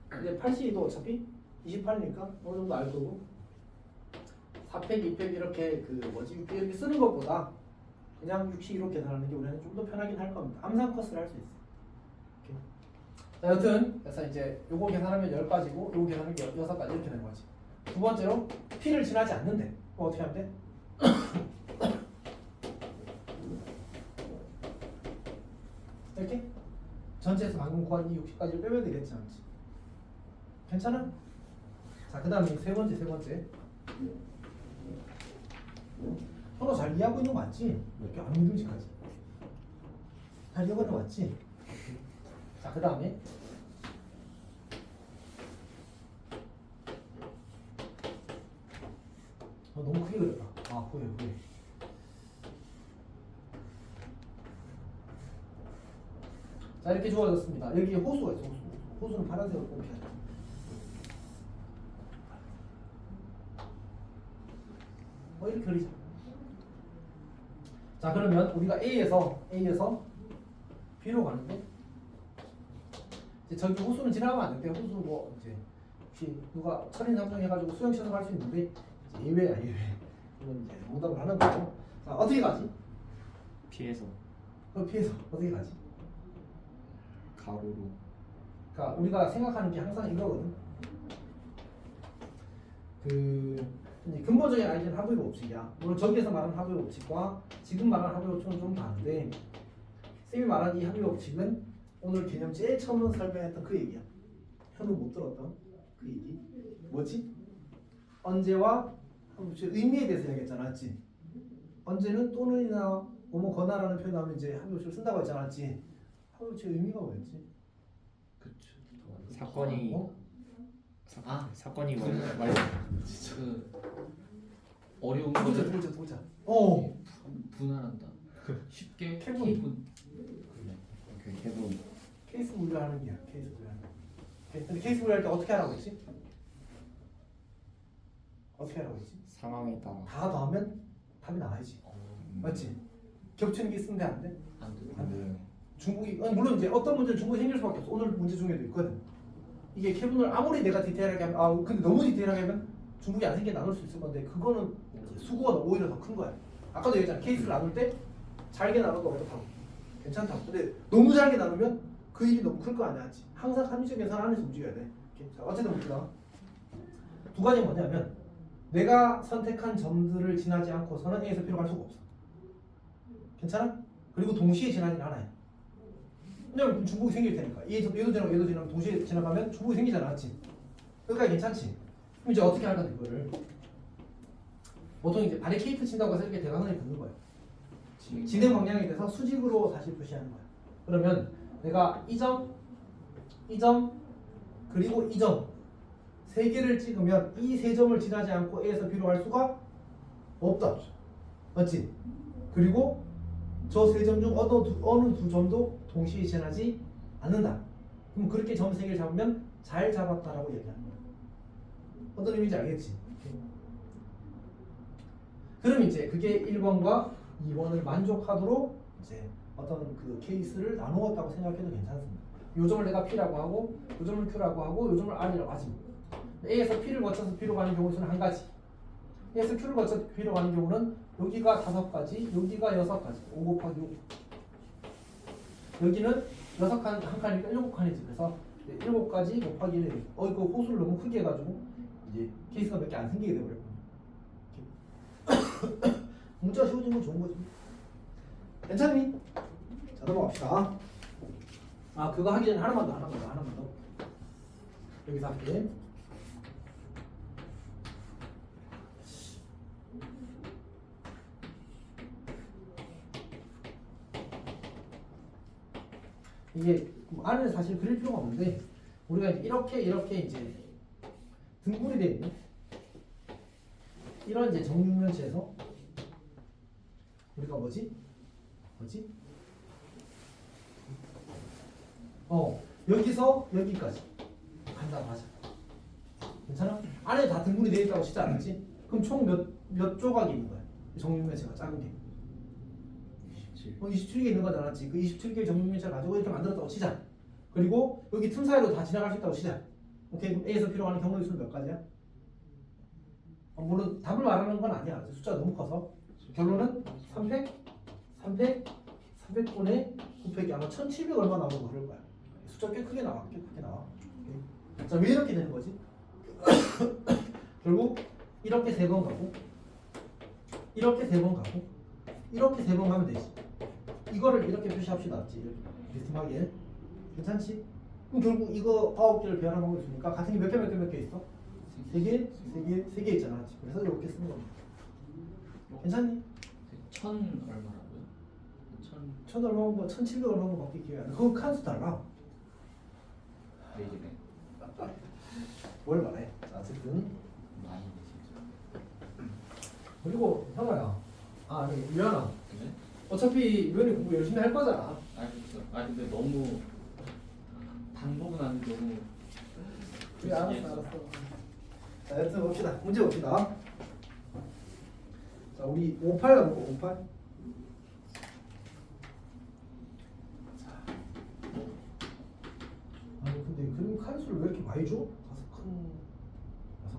근데 8C도 어차피 28이니까 어느 정도 알 거고 4팩, 2팩 이렇게 6팩 이렇게 쓰는 것보다 그냥 6C 이렇게 계산하는 게 우리는 좀 더 편하긴 할 겁니다. 암산 커스를 할 수 있어. 이렇게. 자, 여튼 그래서 이제 요거 계산하면 10가지고 요거 계산하면 6가지 이렇게 되는 거지. 두 번째로 P를 지나지 않는데 그럼 어떻게 하면 돼? 이렇게 전체에서 방금 구한 이 60까지를 빼면 되겠지 않지? 괜찮아? 자, 그 다음에 세 번째 서로 잘 이해하고 있는 거 맞지? 이렇게 안 믿음직하지? 잘 이해하고 있는 거 맞지? 자, 그 다음에 너무 크게 그렸다. 후회 자, 이렇게 주어졌습니다. 여기 호수가 있어. 호수는 파란색으로 꼭 해야 돼. 이렇게 그리자. 자, 그러면 우리가 A에서 B로 가는데 이제 저기 호수는 지나가면 안 돼. 호수 뭐 이제 혹시 누가 철인삼종 해가지고 수영 시켜서 갈 수 있는데 이제 예외야. 이건 이제 농담을 하는 거고. 자, 어떻게 가지? 피해서 피해서 어떻게 가지? 가로로. 그러니까 우리가 생각하는 게 항상 이거거든. 이제 근본적인 아이디어는 하부의 법칙이야. 물론 저기에서 말하는 하부의 법칙과 지금 말하는 하부의 법칙은 좀 다른데 쌤이 말한 이 하부의 법칙은 오늘 개념 제일 처음 설명했던 그 얘기야. 현우 못 들었던 그 얘기. 뭐지? 언제와 하부의 법칙 의미에 대해서 이야기했잖아, 맞지? 언제는 또는이나 뭐거나라는 표현 나오면 이제 하부의 법칙을 쓴다고 했잖아, 맞지? 하부의 법칙의 의미가 뭐였지? 그쵸. 사건이 사건이 말 어려운 보자. 거를 분할한다. 쉽게 캐분. 걔도 케이스 분류하는 게야. 케이스 분류하는 게. 근데 케이스 분류할 때 어떻게 하라고 했지? 어떻게 하라고 했지? 상황에 따라 다 더하면 답이 나와야지. 맞지? 겹치는 게 있으면 안 돼? 안 돼. 안 돼요. 중국이 물론 이제 어떤 문제는 중국이 생길 수밖에 없어. 오늘 문제 중에도 있거든. 이게 캐분을 아무리 내가 디테일하게 하면 근데 너무 디테일하게 하면 중국이 안 생기게 나눌 수 있을 건데 그거는 수고가 오히려 더 큰 거야. 아까도 얘기했잖아. 케이스를 나눌 때 잘게 나눠도 어떻다고. 괜찮다고. 근데 너무 잘게 나누면 그 일이 너무 클 거 아니야. 항상 합리적 계산 안에서 움직여야 돼. 자, 어쨌든 봅시다. 두 가지 뭐냐면 내가 선택한 점들을 지나지 않고서는 A에서 B로 갈 수가 없어. 괜찮아? 그리고 동시에 지나지는 않아요. 왜냐면 중복이 생길 테니까. 얘도 지나고 얘도 지나고 동시에 지나가면 중복이 생기잖아, 맞지? 여기까지 괜찮지? 그럼 이제 어떻게 할까 이거를? 보통 이제 바리케이트 친다고 해서 이렇게 대각선이 붙는 거예요. 진행 방향에 대해서 수직으로 다시 표시하는 거야. 그러면 내가 이 점, 그리고 이 점 세 개를 찍으면 이 세 점을 지나지 않고 A에서 B로 갈 수가 없다. 맞지? 그리고 저 세 점 중 어느 두 점도 동시에 지나지 않는다. 그럼 그렇게 점 세 개를 잡으면 잘 잡았다라고 얘기하는 거야. 어떤 의미인지 알겠지? 그럼 이제 그게 1번과 2번을 만족하도록 이제 어떤 그 케이스를 나누었다고 생각해도 괜찮습니다. 요 점을 내가 P라고 하고 요 점을 Q라고 하고 요 점을 R이라고 하지. A에서 P를 거쳐서 B로 가는 경우는 한 가지. A에서 Q를 거쳐서 B로 가는 경우는 여기가 5가지, 여기가 6가지. 5 곱하기 5. 여기는 6칸 한 칸이니까 7칸이지. 그래서 7가지 곱하기 1. 그 호수를 너무 크게 해가지고 이제 케이스가 몇 개 안 생기게 되버렸거든요. 문자 쉬워진 건 좋은 거지. 괜찮니? 자, 넘어갑시다. 아, 그거 하기 전에 하나만 더. 여기서 할게. 이게 안에 사실 그릴 필요가 없는데 우리가 이렇게 이제 등분이 되어 있는 이런 이제 정육면체에서 우리가 뭐지? 여기서 여기까지 간다고 하자. 괜찮아? 안에 다 등분이 되어 있다고 치지 않았지? 그럼 총 몇 조각이 있는 거야? 정육면체가 작은 게. 27개 있는 거지 않았지? 그 27개의 정육면체를 가지고 이렇게 만들었다고 치자. 그리고 여기 틈 사이로 다 지나갈 수 있다고 치자. 오케이? 그럼 A에서 B로 가는 경로의 수는 몇 가지야? 물론 답을 말하는 건 아니야. 숫자가 너무 커서. 결론은 300분의 곱하기 아마 1700 얼마 나오는 거 그럴 거야. 숫자 꽤 크게 나와. 오케이? 자, 왜 이렇게 되는 거지? 결국 이렇게 3번 가고 이렇게 3번 가고 이렇게 3번 가면 되지. 이거를 이렇게 표시합시다. 이렇게 비슷하게. 괜찮지? 그럼 결국 이거 9개를 배열한 방법이 있으니까 같은 게 몇 개 있어? 3개 있잖아. 그래서 이렇게 쓰는 겁니다. 괜찮니? 1000 얼마라고요? 1000 얼마고 1700 얼마고 밖에 기억이 안 나. 그거 칸수 달라. 레이지네. 뭘 말해? 자, 어쨌든 많이네 진짜. 그리고 형아야. 아니 유연아. 네? 어차피 유연이 공부 열심히 할 거잖아. 알겠어. 근데 너무 반복은 안 돼. 너무. 그래 알았어. 자, 여튼 봅시다. 문제 봅시다. 자, 우리 58 가볼까? 58. 자, 아니 근데 그림 칸수를 왜 이렇게 많이 줘? 5칸,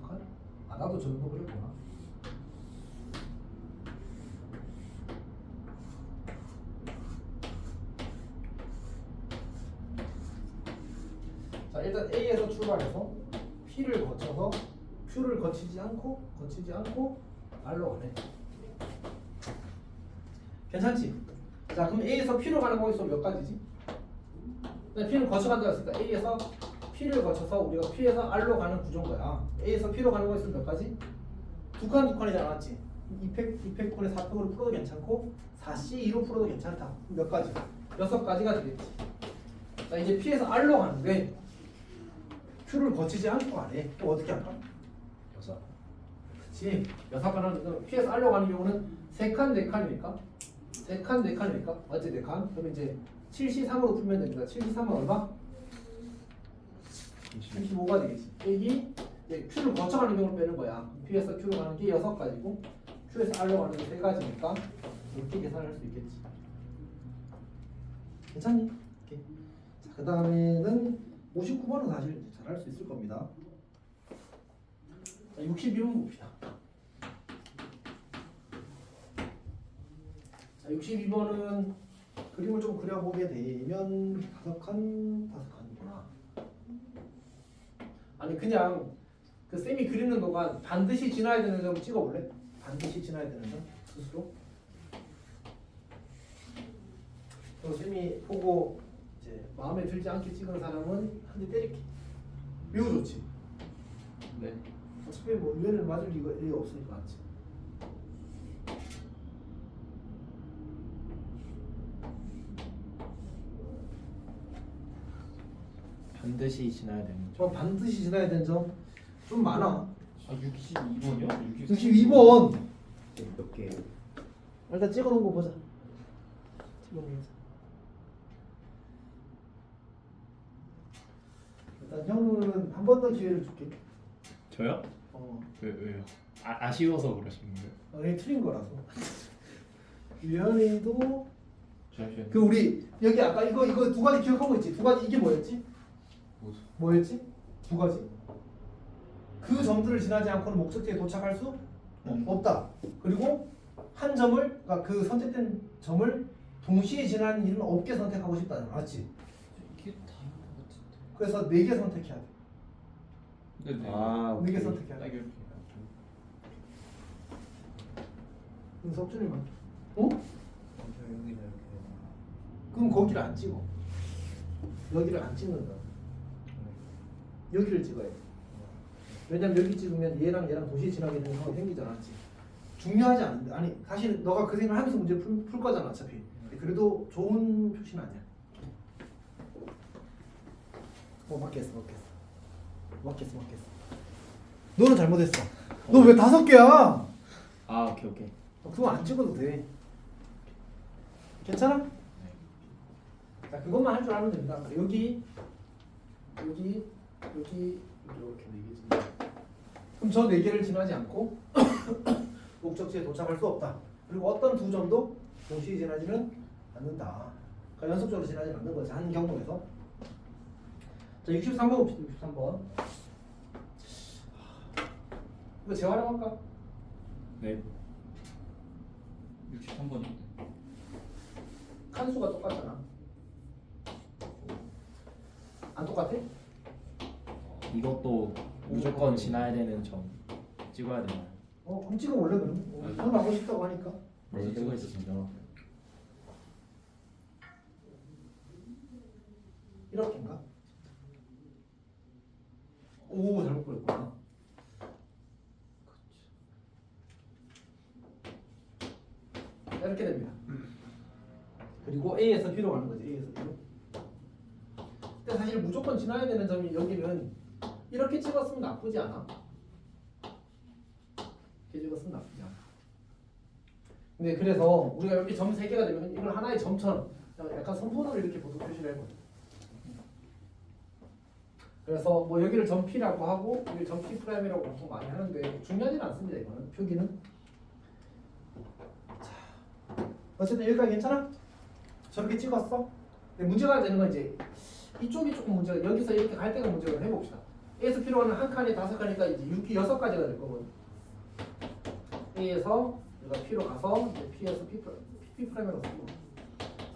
6칸? 아 나도 저 정도 그랬구나. 자, 일단 A에서 출발해서 P를 거쳐서 Q를 거치지 않고 R로 가네. 괜찮지? 자, 그럼 A에서 P로 가는 거에서 몇 가지지? P는 거쳐간다 했으니까 A에서 P를 거쳐서 우리가 P에서 R로 가는 구조인 거야. A에서 P로 가는 거에서 몇 가지? 두 칸이지 않았지? 2팩분의 4팩으로 풀어도 괜찮고 4C2로 풀어도 괜찮다. 몇 가지? 6가지가 되겠지. 자, 이제 P에서 R로 가는데 Q를 거치지 않고 가네. 또 어떻게 할까? 6. 그렇지. 6칸은 P에서 R로 가는 경우는 3칸, 4칸이니까 3칸, 4칸이니까 맞지? 4칸? 그럼 이제 7C3으로 풀면 됩니다. 7C3은 얼마? 25가 되겠지. 여기 이제 Q를 거쳐가는 경우를 빼는 거야. P에서 Q로 가는 게 6가지고 Q에서 R로 가는 게 3가지니까 이렇게 계산을 할 수 있겠지. 괜찮니? 오케이. 자, 그 다음에는 59번은 사실 잘 할 수 있을 겁니다. 자, 62번 봅시다. 자, 62번은 그림을 좀 그려보게 되면 5칸이구나. 아니 그냥 그 쌤이 그리는 동안 반드시 지나야 되는 점 찍어볼래? 반드시 지나야 되는 점 스스로. 그리고 쌤이 보고 이제 마음에 들지 않게 찍은 사람은 한 대 때릴게. 매우 좋지. 네. 어차피 뭐 유연을 맞을 리가 없으니까 맞지. 반드시 지나야 되는 저 반드시 지나야 되는 점 좀 많아. 62번이요? 62번 볼게요. 일단 찍어놓은 거 보자. 찍어놓은 일단 형은 한 번 더 기회를 줄게. 저요? 왜요? 아쉬워서 그러시는 거예요? 이게 틀린 거라서. 유연이도 잠시만요. 그 우리 여기 아까 이거 두 가지 기억하고 있지? 두 가지 이게 뭐였지? 뭐였지? 두 가지. 그 점들을 지나지 않고는 목적지에 도착할 수 없다. 그리고 한 점을 그러니까 그 선택된 점을 동시에 지나는 일은 없게 선택하고 싶다. 맞지? 이게 다인 것 같은데. 그래서 4개 선택해야 돼. 네네. 아, 4개 선택해야 딱 돼. 이렇게. 석준이만. 어? 여기다 이렇게. 그럼 거기를 안 찍어. 여기를 안 찍는다. 여기를 찍어야 돼. 왜냐면 여기 찍으면 얘랑 동시에 지나게 되는 상황이 생기잖아. 맞지? 중요하지 않은데 아니 사실 너가 그 생각을 하면서 문제 풀 거잖아 어차피. 그래도 좋은 표시는 아니야. 맞겠어. 너는 잘못했어. 너 왜 5개야? 아, 오케이. 그거 안 찍어도 돼. 괜찮아? 자 그것만 할 줄 알면 된다. 여기 이렇게 4개 지나. 그럼 저 4개를 지나지 않고 목적지에 도착할 수 없다. 그리고 어떤 두 점도 동시에 지나지는 않는다. 그러니까 연속적으로 지나지 않는 거지 한 경우에서. 자 63번 봅시다. 63번. 이거 재활용할까? 네. 63번인데. 칸수가 똑같잖아. 안 똑같아? 이것도 무조건 지나야 되는 점 찍어야 되나요? 그럼 찍어 원래 그럼. 돈 하고 싶다고 하니까. 네, 찍어 있습니다. 이렇게인가? 오 잘못 그렸구나. 이렇게 됩니다. 그리고 A에서 B로 가는 거지. A에서 B로. 근데 사실 무조건 지나야 되는 점이 여기는 이렇게 찍었으면 나쁘지 않아. 이렇게 찍었으면 나쁘지 않아. 근데 그래서 우리가 이렇게 점 3개가 되면 이걸 하나의 점처럼 약간 선본으로 이렇게 보통 표시를 해거든. 그래서 뭐 여기를 점 P라고 하고 여기를 점 P 프라임이라고 보통 많이 하는데 중요하지는 않습니다. 이거는 표기는. 자, 어쨌든 여기까지 괜찮아? 저렇게 찍었어? 근데 문제가 되는 건 이제 이쪽이 조금 문제가 여기서 이렇게 갈 때가 문제가 해봅시다. A에서 P로 가는 한 칸에 5칸이니까 이제 6가지가 될 거거든. A에서 여기가 P로 가서 이제 P에서 P 프라임으로 쓰고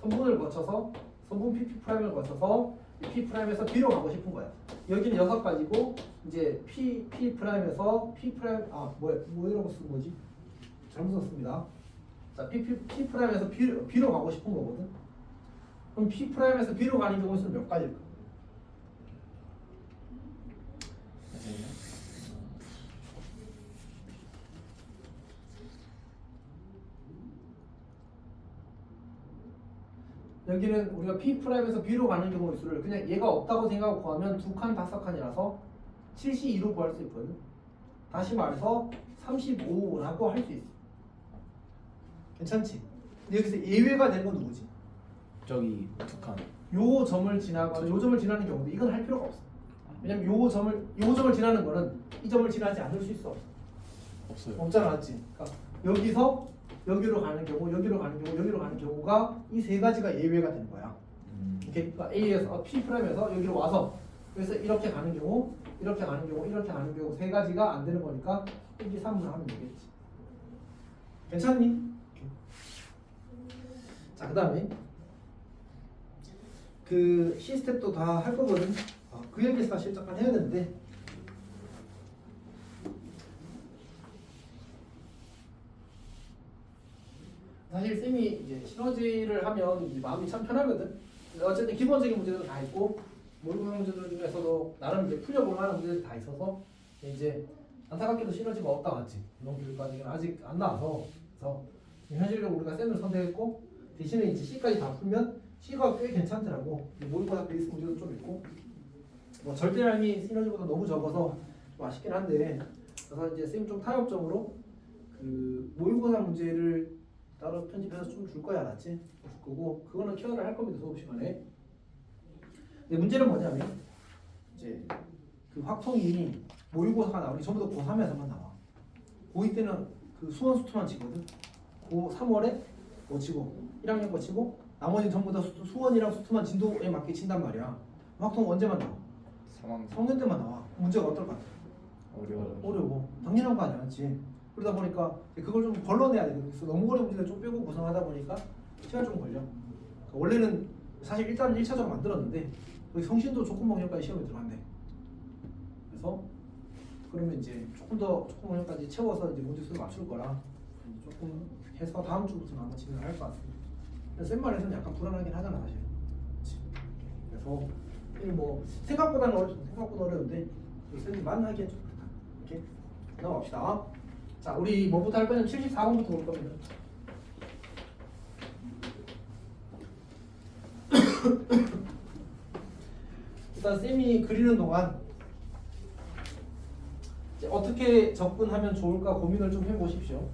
선분을 거쳐서 선분 P 프라임을 거쳐서 P 프라임에서 B로 가고 싶은 거야. 여기는 6가지고 이제 P 프라임에서 P 프라임 뭐 이런 거 쓴 거지? 잘못 썼습니다. 자 P 프라임에서 B로 가고 싶은 거거든. 그럼 P 프라임에서 B로 가는 경우 수는 몇 가지일까? 여기는 우리가 P 프라임에서 B로 가는 경우의 수를 그냥 얘가 없다고 생각하고 구하면 2칸, 5칸이라서 72로 구할 수 있거든. 다시 말해서 35라고 할 수 있어. 괜찮지? 근데 여기서 예외가 되는 건 누구지? 저기 2칸. 요 점을 지나거나 요 점을 지나는 경우도 이건 할 필요가 없어. 왜냐면 요 점을 지나는 거는 이 점을 지나지 않을 수 있어. 없어요. 없잖아, 맞지? 그러니까 여기서 여기로 가는 경우, 여기로 가는 경우, 여기로 가는 경우가 이 3가지가 예외가 되는 거야. 이렇게 그러니까 A에서 P 프라임에서 여기로 와서 그래서 이렇게 가는 경우, 이렇게 가는 경우, 이렇게 가는 경우 3가지가 안 되는 거니까 1, 2, 3을 하면 되겠지. 괜찮니? 자, 그다음에 그 C스텝도 다 할 거거든. 그 얘기 사실 잠깐 해야 되는데 사실 쌤이 이제 시너지를 하면 이제 마음이 참 편하거든. 어쨌든 기본적인 문제들은 다 있고 모의고사 문제들 중에서도 나름 이제 풀려볼 만한 문제들이 다 있어서 이제 안타깝게도 시너지가 없다 맞지? 이론교육과정은 아직 안 나와서 그래서 현실적으로 우리가 쌤을 선택했고 대신에 이제 C까지 다 풀면 C가 꽤 괜찮더라고. 모의고사 베이스 문제도 좀 있고 뭐 절대량이 시너지보다 너무 적어서 좀 아쉽긴 한데 그래서 이제 쌤 좀 타협점으로 그 모의고사 문제를 따로 편집해서 좀 줄 거야, 알았지? 줄 거고 그거는 케어를 할 겁니다 수업 시간에. 근데 문제는 뭐냐면 이제 그 확통이 모의고사가 나오니 전부 다 고3에서만 나와. 고2 때는 그 수원 수투만 치거든. 고 3월에 뭐 치고 1학년 거 치고 나머지는 전부 다 수원이랑 수투만 진도에 맞게 친단 말이야. 확통 언제만 나와? 3학년 때만 나와. 문제가 어떨 것 같아? 어려워. 당연한 거 아니야, 맞지? 그러다 보니까 그걸 좀 걸러내야 돼. 그래서 너무 어려운 문제를 좀 빼고 구성하다 보니까 시간 좀 걸려. 그러니까 원래는 사실 일단 1차적으로 만들었는데 거기 성신도 조건 방정까지 시험에 들어간대. 그래서 그러면 이제 조금 방정까지 채워서 이제 문제 수를 맞출 거라 조금 해서 다음 주부터는 아마 진행을 할 것 같아. 센 말에서는 약간 불안하긴 하잖아, 사실. 그치? 그래서 뭐 생각보다 어려운데 쌤만 하기엔 좀 그렇다. 이렇게 넘어갑시다. 자, 우리 뭐부터 할 거냐면 74번부터 볼 겁니다. 일단 쌤이 그리는 동안 이제 어떻게 접근하면 좋을까 고민을 좀 해보십시오.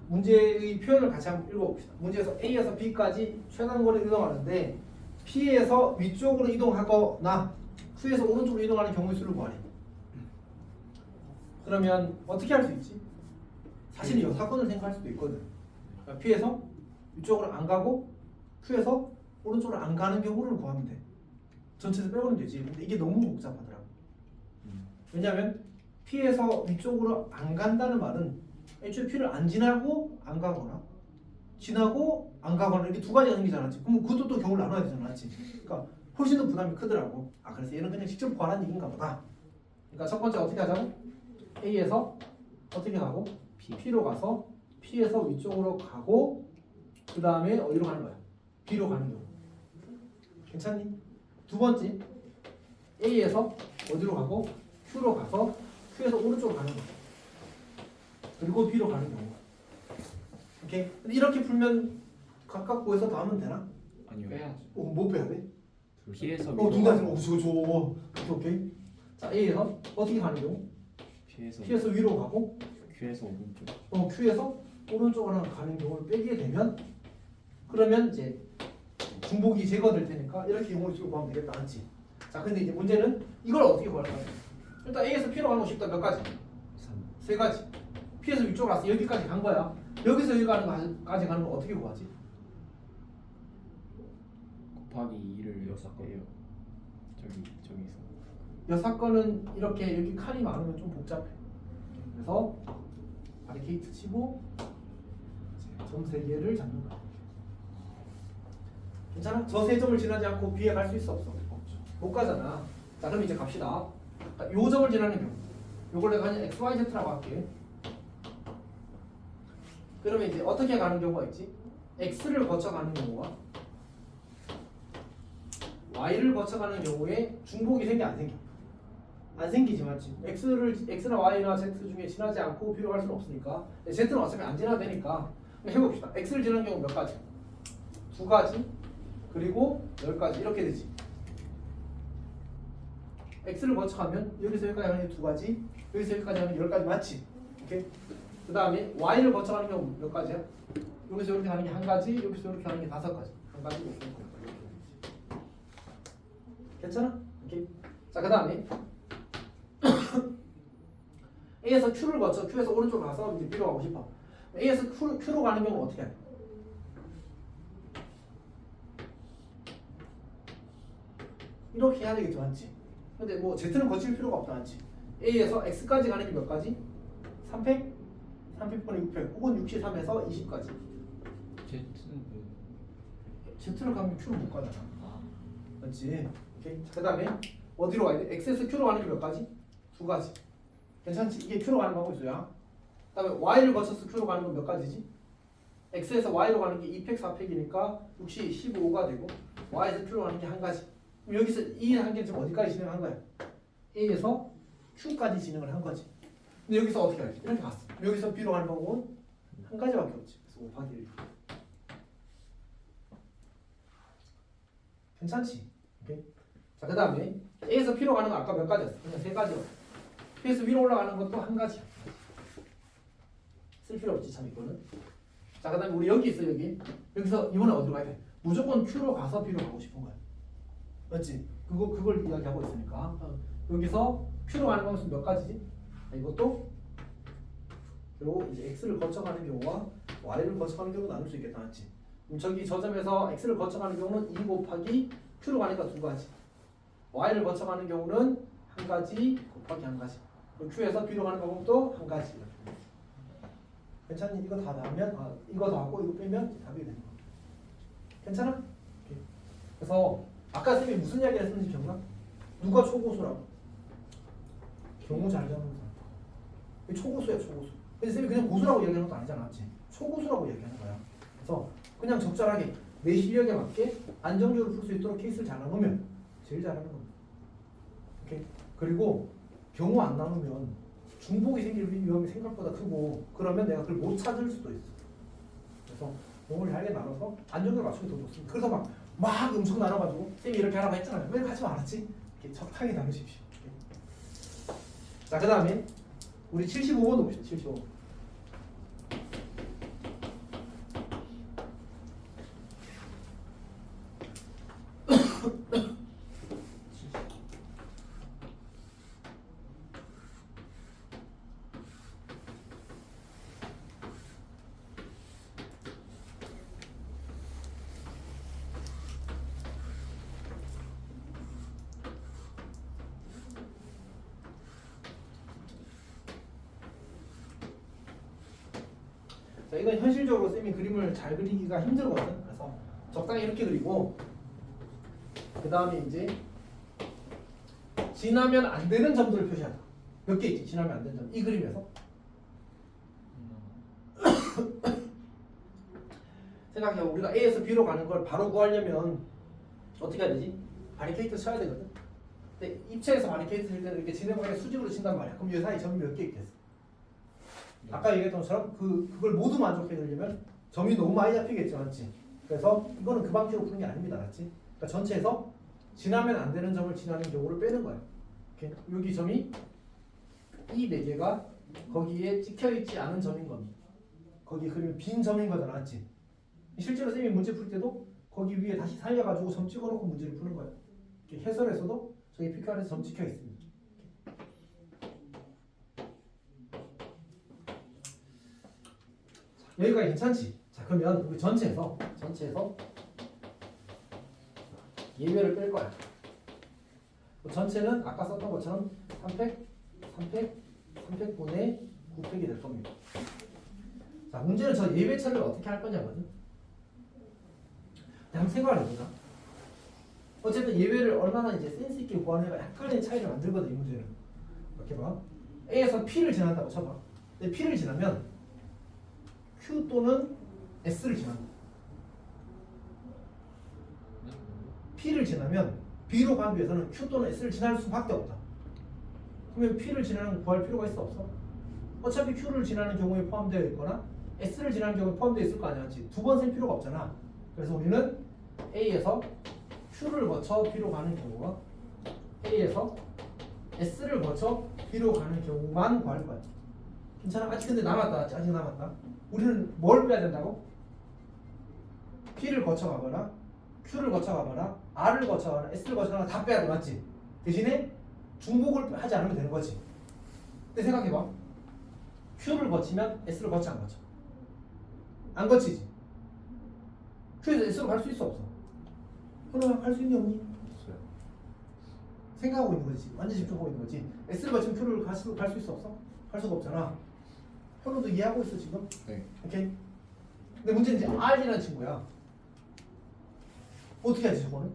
문제의 표현을 같이 한번 읽어봅시다. 문제에서 A에서 B까지 최단거리를 이동하는데 P에서 위쪽으로 이동하거나 Q에서 오른쪽으로 이동하는 경우의 수를 구하래. 그러면 어떻게 할 수 있지? 사실 이 사건을 생각할 수도 있거든. 그러니까 P에서 위쪽으로 안 가고 Q에서 오른쪽으로 안 가는 경우를 구하면 돼. 전체에서 빼고는 되지. 근데 이게 너무 복잡하더라고. 왜냐하면 P에서 위쪽으로 안 간다는 말은 애초에 P를 안 지나고 안 가거나 지나고 안 가거나 이렇게 두 가지가 생기잖아. 그럼 그것도 또 경우를 나눠야 되잖아. 그러니까 훨씬 더 부담이 크더라고. 아, 그래서 얘는 그냥 직접 구하라는 얘기인가 보다. 그러니까 첫 번째 어떻게 하자고? A에서 어떻게 가고? P로 가서 P에서 위쪽으로 가고 그 다음에 어디로 가는 거야? B로 가는 경우. 괜찮니? 두 번째 A에서 어디로 가고 Q로 가서 Q에서 오른쪽으로 가는 거야. 그리고 B로 가는 경우. 오케이? 근데 이렇게 풀면 각각 구해서 더 하면 되나? 아니요. 빼야죠. 뭐 빼야 돼? P에서 둘다 지금 저거. 오케이. 자, A에서 어떻게 가는 경우? P에서 위로 가고 Q에서 오른쪽. Q에서 오른쪽으로 가는 경우를 빼게 되면 그러면 이제 중복이 제거될 테니까 이렇게 경우를 쓰고 구하면 되겠다, 맞지? 자, 근데 이제 문제는 이걸 어떻게 구할까요? 일단 A에서 P로 가는 거 쉽다. 몇 가지? 3가지. P에서 위쪽으로 와서 여기까지 간 거야. 여기서 여기까지 가는 거 어떻게 구하지? 곱하기 2를 해요. 저기서. 여사건은 이렇게 여기 칸이 많으면 좀 복잡해. 그래서 바리케이트 치고 점 3개를 잡는 거야. 괜찮아? 저 3점을 지나지 않고 B에 갈 수 있어 없어? 없죠. 못 가잖아. 자, 그럼 이제 갑시다. 요 점을 지나는 경우. 요걸 내가 그냥 XYZ라고 할게. 그러면 이제 어떻게 가는 경우가 있지? X를 거쳐가는 경우와 Y를 거쳐가는 경우에 중복이 생겨 안 생겨? 안 생기지, 맞지? X나 Y나 Z 중에 지나지 않고 B로 갈 수는 없으니까 Z는 어차피 안 지나도 되니까 해봅시다. X를 지나는 경우 몇 가지? 2가지 그리고 10가지 이렇게 되지. X를 거쳐가면 여기서 여기까지 하는 게 2가지 여기서 여기까지 하면 10가지 맞지? 오케이? 그 다음에 Y를 거쳐가는 경우 몇 가지야? 여기서 이렇게 하는 게 1가지 여기서 이렇게 하는 게 5가지 1가지 이렇게 괜찮아? 오케이. 자, 그 다음에 A에서 Q를 거쳐 Q에서 오른쪽으로 가서 이제 B로 가고 싶어. A에서 Q로 가는 경우 어떻게 해? 이렇게 해야 되겠죠, 맞지? 근데 뭐 Z는 거칠 필요가 없다, 맞지? A에서 X까지 가는 게 몇 가지? 3팩? 3팩분의 6팩 혹은 63에서 20까지. Z는 Z로 가면 Q로 못 가잖아. 아, 맞지? 오케이. 자, 그다음에 어디로 가야 돼? X에서 Q로 가는 게 몇 가지? 두 가지. 괜찮지? 이게 Q로 가는 거고 있어요. 그다음에 Y를 거쳐서 Q로 가는 건 몇 가지지? X에서 Y로 가는 게 2팩 4팩이니까 60, 15가 되고 Y에서 Q로 가는 게 한 가지. 그럼 여기서 이 한 개는 지금 어디까지 진행한 거야? A에서 Q까지 진행을 한 거지. 근데 여기서 어떻게 할지? 이렇게 갔어. 여기서 B로 가는 방법은 한 가지밖에 없지. 그래서 5 곱하기 1. 괜찮지? 오케이. 자, 그 다음에 A에서 B로 가는 거 아까 몇 가지였어? 그냥 세 가지였어. B에서 위로 올라가는 것도 한 가지야. 쓸 필요 없지 참 이거는. 자, 그 다음에 우리 여기 있어 여기. 여기서 이번에 어디로 가야 돼? 무조건 Q로 가서 B로 가고 싶은 거야. 맞지? 그걸 이야기하고 있으니까. 여기서 Q로 가는 방법은 몇 가지지? 이것도 그리고 이제 X를 거쳐가는 경우와 Y를 거쳐가는 경우도 나눌 수 있겠다, 맞지? 그럼 저기 저 점에서 X를 거쳐가는 경우는 2 곱하기 Q로 가니까 두 가지. Y를 거쳐가는 경우는 한 가지 곱하기 한 가지. 그리고 Q에서 B로 가는 방법도 한 가지. 괜찮니? 이거 다 나오면 이거 더하고 이거 빼면 답이 되는 거. 괜찮아? 오케이. 그래서 아까 쌤이 무슨 이야기 했었는지 기억나? 누가 초고수라고? 경우 잘 잡는 사람. 이게 초고수야 초고수. 근데 쌤이 그냥 고수라고 이야기하는 것도 아니잖아, 맞지? 초고수라고 얘기하는 거야. 그래서 그냥 적절하게 내 실력에 맞게 안정적으로 풀 수 있도록 케이스를 잘 나누면 제일 잘하는 겁니다. 오케이. 그리고 경우 안 나누면 중복이 생길 위험이 생각보다 크고 그러면 내가 그걸 못 찾을 수도 있어. 그래서 경우를 잘게 나눠서 안정적으로 맞추기 더 좋습니다. 그래서 막 엄청 나눠가지고 쌤이 이렇게 하라고 했잖아요. 왜 하지 말았지? 이렇게 적당히 나누십시오. 자, 그 다음에 우리 75번 봅시다. 75번. 자, 이건 현실적으로 쌤이 그림을 잘 그리기가 힘들거든. 그래서 적당히 이렇게 그리고 그 다음에 이제 지나면 안 되는 점들을 표시하자. 몇 개 있지? 지나면 안 되는 점. 이 그림에서 생각해. 우리가 A에서 B로 가는 걸 바로 구하려면 어떻게 해야 되지? 바리케이트 쳐야 되거든. 근데 입체에서 바리케이트 칠 때는 이렇게 진행방에 수직으로 친단 말이야. 그럼 이 사이 점이 몇 개 있겠어? 아까 얘기했던 것처럼 그걸 모두 만족해 주려면 점이 너무 많이 잡히겠지, 맞지? 그래서 이거는 그 방식으로 푸는 게 아닙니다, 맞지? 그러니까 전체에서 지나면 안 되는 점을 지나는 경우를 빼는 거예요. 이렇게 여기 점이 이 네 개가 거기에 찍혀 있지 않은 점인 겁니다. 거기 그리면 빈 점인 거잖아, 맞지? 실제로 쌤이 문제 풀 때도 거기 위에 다시 살려가지고 점 찍어놓고 문제를 푸는 거예요. 이렇게 해설에서도 저기 피카에서 점 찍혀 있습니다. 여기까지 괜찮지? 자, 그러면 우리 전체에서 예외를 뺄 거야. 전체는 아까 썼던 것처럼 3팩분의 9팩이 될 겁니다. 자, 문제는 저 예외 처리를 어떻게 할 거냐거든. 한번 생각을 해보자. 어쨌든 예외를 얼마나 이제 센스 있게 구하느냐가 약간의 차이를 만들거든, 이 문제는. 이렇게 봐. A에서 P를 지난다고 쳐봐. 근데 P를 지나면 Q 또는 S를 지난다. P를 지나면 B로 가기 위해서는 Q 또는 S를 지날 수밖에 없다. 그러면 P를 지나는 구할 필요가 있어 없어? 어차피 Q를 지나는 경우에 포함되어 있거나 S를 지나는 경우에 포함되어 있을 거 아니야. 두 번 쓸 필요가 없잖아. 그래서 우리는 A에서 Q를 거쳐 B로 가는 경우와 A에서 S를 거쳐 B로 가는 경우만 구할 거야. 괜찮아? 아직 근데 남았다. 아직 남았다. 우리는 뭘 빼야 된다고? P를 거쳐가거나 Q를 거쳐가거나 R을 거쳐가거나 S를 거쳐가거나 다 빼야 돼, 맞지? 대신에 중복을 하지 않으면 되는 거지. 근데 생각해봐. Q를 거치면 S를 거쳐 안 거쳐? 안 거치지. Q에서 S로 갈 수 있어 없어? 그러면 갈 수 있니 없니? 없어요. 생각하고 있는 거지. 완전 집중하고 있는 거지. S를 거치면 Q를 갈 수 있어 없어? 갈 수가 없잖아. 현우도 이해하고 있어 지금? 네. 오케이? 근데 문제는 이제 R이라는 친구야. 어떻게 하지 저거는?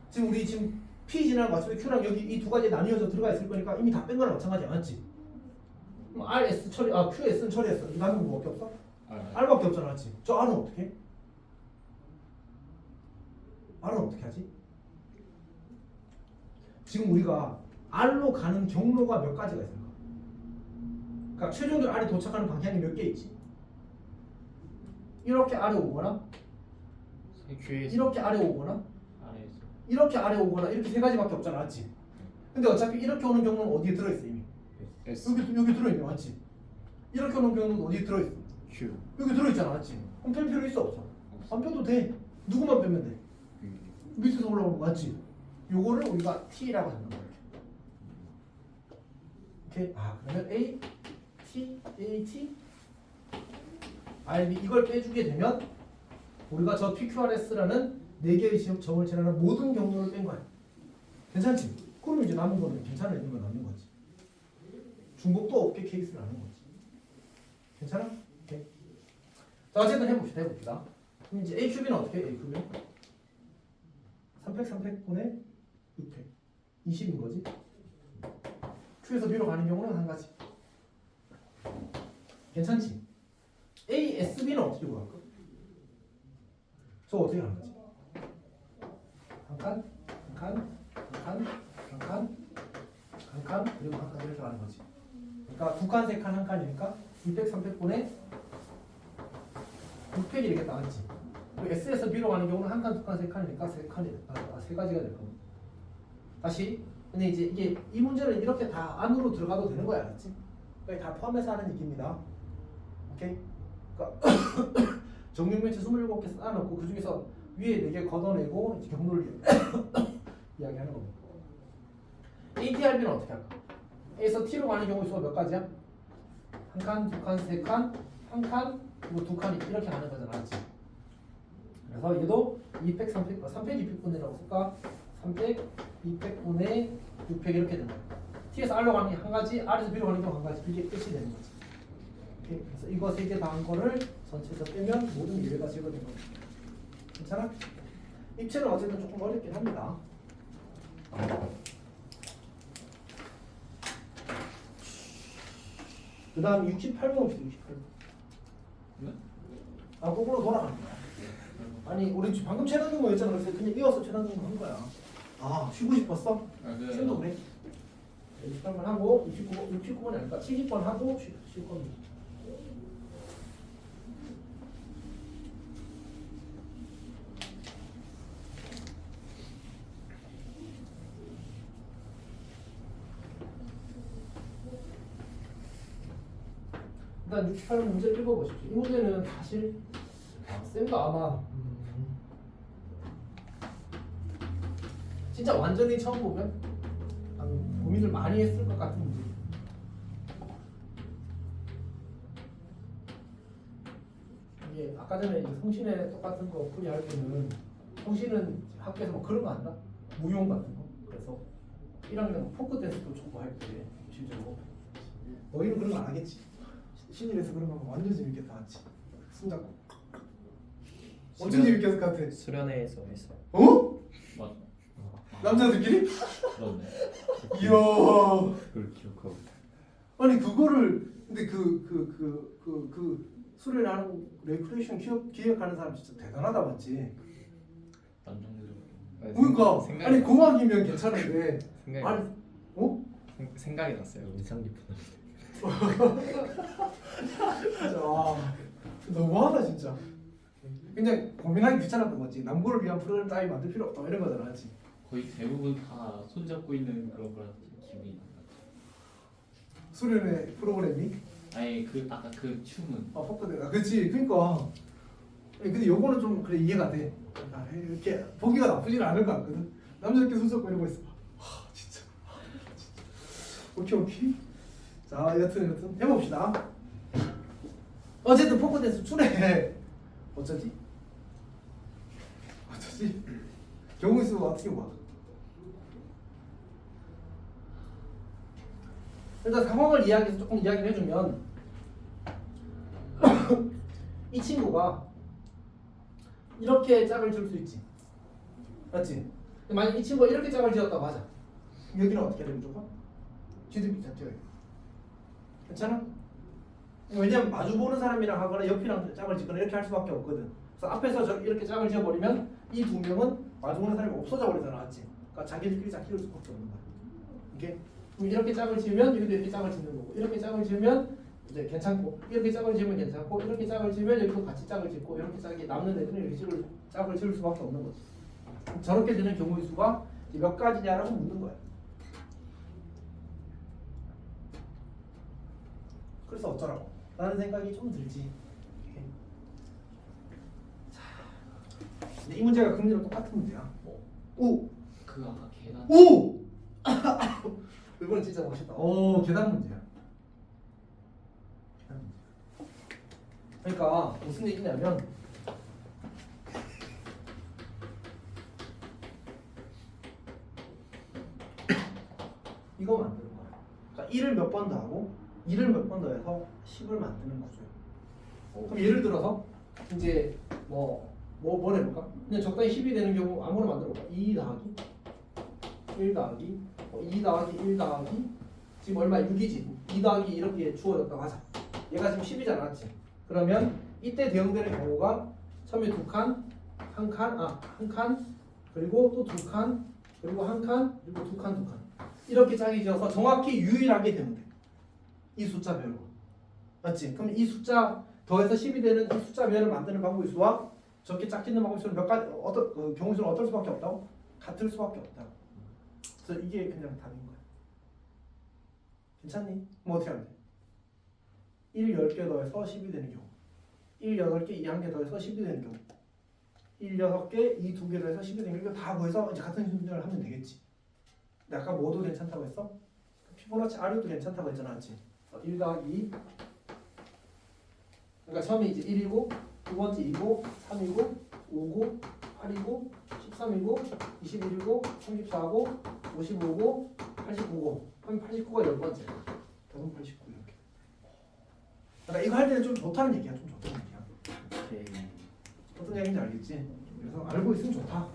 지금 우리 지금 P 지나는 거 어차피 Q랑 여기 이 두 가지 나뉘어져 들어가 있을 거니까 이미 다 뺀 거랑 마찬가지 맞지? 그럼 R, S 처리, Q, S는 처리했어. 이 남은 뭐밖에 없어? R밖에 없잖아, 맞지? 저 R은 어떻게 해? R은 어떻게 하지? 지금 우리가 R로 가는 경로가 몇 가지가 있을까? 그러니까 최종적으로 R이 도착하는 방향이 몇 개 있지? 이렇게 아래 오거나 귀에서 이렇게 아래 오거나 아래에서 이렇게 아래 오거나 이렇게 세 가지밖에 없잖아, 맞지? 근데 어차피 이렇게 오는 경로는 어디에 들어있어 이미? S 여기 들어있네, 맞지? 이렇게 오는 경로는 어디에 들어있어? Q 여기 들어있잖아, 맞지? 그럼 뺄 필요 있어 없어? 안 빼도 돼. 누구만 빼면 돼? 밑에서 올라오는 거 맞지? 요거를 우리가 T라고 하는 거야. 오케이. 아 그러면 A, T, A, T, R, B 이걸 빼주게 되면 우리가 저 PQRS라는 네 개의 점을 지나는 모든 경로를 뺀 거야. 괜찮지? 그럼 이제 남은 거는 괜찮은 애들만 남는 거지. 중복도 없게 케이스를 하는 거지. 괜찮아? 오케이. 자 어쨌든 해봅시다. 그럼 이제 AQB는 어떻게 해? AQB는 300분의 600 20인 거지. Q에서 B로 가는 경우는 한 가지. 괜찮지? A, S, B는 어떻게 구할까? 저 어떻게 하는 거지? 한 칸, 한 칸, 한 칸, 한 칸, 한 칸, 그리고 한 칸 이렇게 가는 거지. 그러니까 두 칸, 세 칸, 한 칸이니까 200, 300분의 600이 이렇게 나왔지. 그리고 S에서 B로 가는 경우는 한 칸, 두 칸, 세 칸이니까 세 칸이 세 가지가 될 겁니다. 다시. 근데 이제 이게 이 문제는 이렇게 다 안으로 들어가도 되는 거야, 알았지? 그러니까 다 포함해서 하는 얘기입니다. 오케이? 그러니까 정육면체 27개 쌓아놓고 그 중에서 위에 4개 걷어내고 이제 경로를 이야기하는 겁니다. ATRB는 어떻게 할까? A에서 T로 가는 경우 수가 몇 가지야? 한 칸, 두 칸, 세 칸, 한 칸, 그리고 두 칸이 이렇게 가는 거잖아, 맞지? 그래서 얘도 200, 300, 200분이라고 쓸까? 300, 200분의 600 이렇게 되는 거야. T에서 R로 가는 게 한 가지, R에서 B로 가는 경우 한 가지, 이게 끝이 되는 거지. 오케이? 그래서 이거 3개 다 한 거를 전체에서 빼면 모든 예외가 제거된 거지. 괜찮아? 입체는 어쨌든 조금 어렵긴 합니다. 그 다음 68번 봅시다. 68번. 네? 아, 거꾸로 돌아가는 거야. 아니, 우리 방금 최단 등록했잖아. 그래서 그냥 이어서 최단 등록 한 거야. 아, 쉬고 싶었어? 지금도 그래. 68번 하고 69번이 아닐까? 70번 하고 쉴 겁니다. 일단 68번 문제를 읽어보십시오. 이 문제는 사실 쌤도 아마 진짜 완전히 처음 보면 고민을 많이 했을 것 같은 문제. 이게 아까 전에 이제 성신의 똑같은 거 풀이할 때는 성신은 학교에서 뭐 그런 거 한다? 무용 같은 거. 그래서 1학년 포크 댄스도 초보할 때 실제로 너희는 그런 거 안 하겠지? 신일에서 그런 거 하면 완전 재밌겠다, 맞지? 손잡고 완전 재밌겠을 것 같아. 수련회에서 했어요. 어? 맞아. 남자들끼리? 그렇네. 이야. 그걸 기억하고. 아니 그거를 근데 그 수련하는 레크레이션 기획하는 사람 진짜 대단하다, 맞지? 남정들. 그러니까 아니 공학이면 괜찮은데 생각이 아니 어? 생각이 났어요. 인상 깊은. 진짜 와 너무하다 진짜. 그냥 고민하기 귀찮았던 거지. 남고를 위한 프로그램 따위 만들 필요 없다 이런 거잖아, 맞지? 거의 대부분 다 손잡고 있는 그런 거랑 기분이 나. 수련의 프로그램이 아니 그 아까 그 춤은 포크대가 그렇지. 그러니까 아니, 근데 요거는 좀 그래 이해가 돼. 아, 이렇게 보기가 나쁘진 않을 것 같거든. 남자들끼리 손잡고 이러고 있어. 와 진짜. 오케이. 자 여튼 해봅시다. 어쨌든 포크댄스 추래. 어쩌지? 경우 있으면 어떻게 봐? 일단 상황을 이야기해서 조금 이야기를 해주면 이 친구가 이렇게 짝을 지을 수 있지. 맞지? 근데 만약 이 친구가 이렇게 짝을 지었다고 하자. 그럼 여기는 어떻게 되는 조건? 지름이 잡혀요. 괜찮아? 왜냐면 마주 보는 사람이랑 하거나 옆이랑 짝을 짓거나 이렇게 할 수밖에 없거든. 그래서 앞에서 이렇게 짝을 지어버리면 이 두 명은 마주 보는 사람이 없어져 버리잖아, 맞지? 그러니까 자기들끼리 짝 지을 수밖에 없는 거야. 이게 이렇게 짝을 지으면 여기도 이렇게 짝을 짓는 거고, 이렇게 짝을 지으면 이제 괜찮고, 이렇게 짝을 지으면 괜찮고, 이렇게 짝을 지으면 여기도 같이 짝을 짓고, 이렇게 짝이 남는 애들은 이렇게 짝을 지을 수밖에 없는 거지. 저렇게 되는 경우의 수가 몇 가지냐라고 묻는 거야. 그래서 어쩌라고? 라는 생각이 좀 들지. 자, 근데 이 문제가 금리랑 똑같은 문제야. 오! 그 아까 계단 오! 이번엔 진짜 멋있다. 오, 계산 문제야. 계산 문제. 그러니까 무슨 얘기냐면 이거 만드는 거야. 그러니까 1을 몇 번 더하고 2를 몇 번 더해서 10을 만드는 구조야. 그럼 예를 들어서 이제 뭘 해볼까? 그냥 적당히 10이 되는 경우 아무거나 만들어볼까? 2 더하기 1 더하기 2 더하기 1 더하기 지금 얼마? 6이지. 2 더하기 이렇게 주어졌다고 하자. 얘가 지금 10이잖아, 맞지? 그러면 이때 대응되는 경우가 처음에 두 칸, 한 칸, 그리고 또 두 칸, 그리고 한 칸, 그리고 두 칸, 두 칸. 이렇게 짝이 지어서 정확히 유일하게 되면 돼. 이 숫자별로. 맞지? 그럼 이 숫자 더해서 10이 되는 이 숫자별을 만드는 방법의 수와 저렇게 짝짓는 방법의 수는 몇 가지 경우의 수는 어떨 수밖에 없다고? 같을 수밖에 없다고. 그래서 이게 그냥 답인 거야. 괜찮니? 뭐 어떻게 하면 돼? 1 10개 더해서 10이 되는 경우, 1 8개 2 1개 더해서 10이 되는 경우, 1 6개 2 2개 더해서 10이 되는 경우, 다 구해서 이제 같은 순서를 하면 되겠지. 근데 아까 뭐도 괜찮다고 했어? 피보나치 R도 괜찮다고 했잖아, 맞지? 1 더하기 2. 그러니까 처음에 이제 1이고, 두 번째 2고, 3이고, 5고, 8이고, 13이고, 21이고, 34고, 55고, 89고. 그럼 89가 10번째. 더하면 89 이렇게. 그러니까 이거 할 때는 좀 좋다는 얘기야. 좀 좋다는 얘기야. 오케이. 어떤 얘기인지 알겠지? 그래서 알고 있으면 좋다.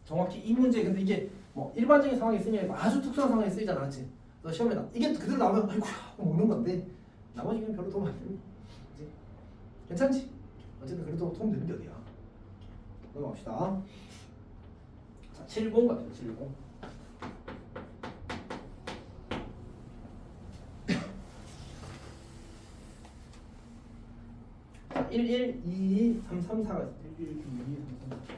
정확히 이 문제, 근데 이게 뭐 일반적인 상황에 쓰냐, 아주 특수한 상황에 쓰이지 않았지. 너 시험에 이게 그대로 나오면 아이고야 먹는 건데 나머지는 별로 도움 안 되는 거지. 괜찮지? 어쨌든 그래도 도움 되는 게 어디야. 넘어갑시다. 자, 70 갑시다. 70. 자, 1, 1, 2, 2, 3, 3, 4가 있어. 1, 1, 2, 2, 3, 3, 4.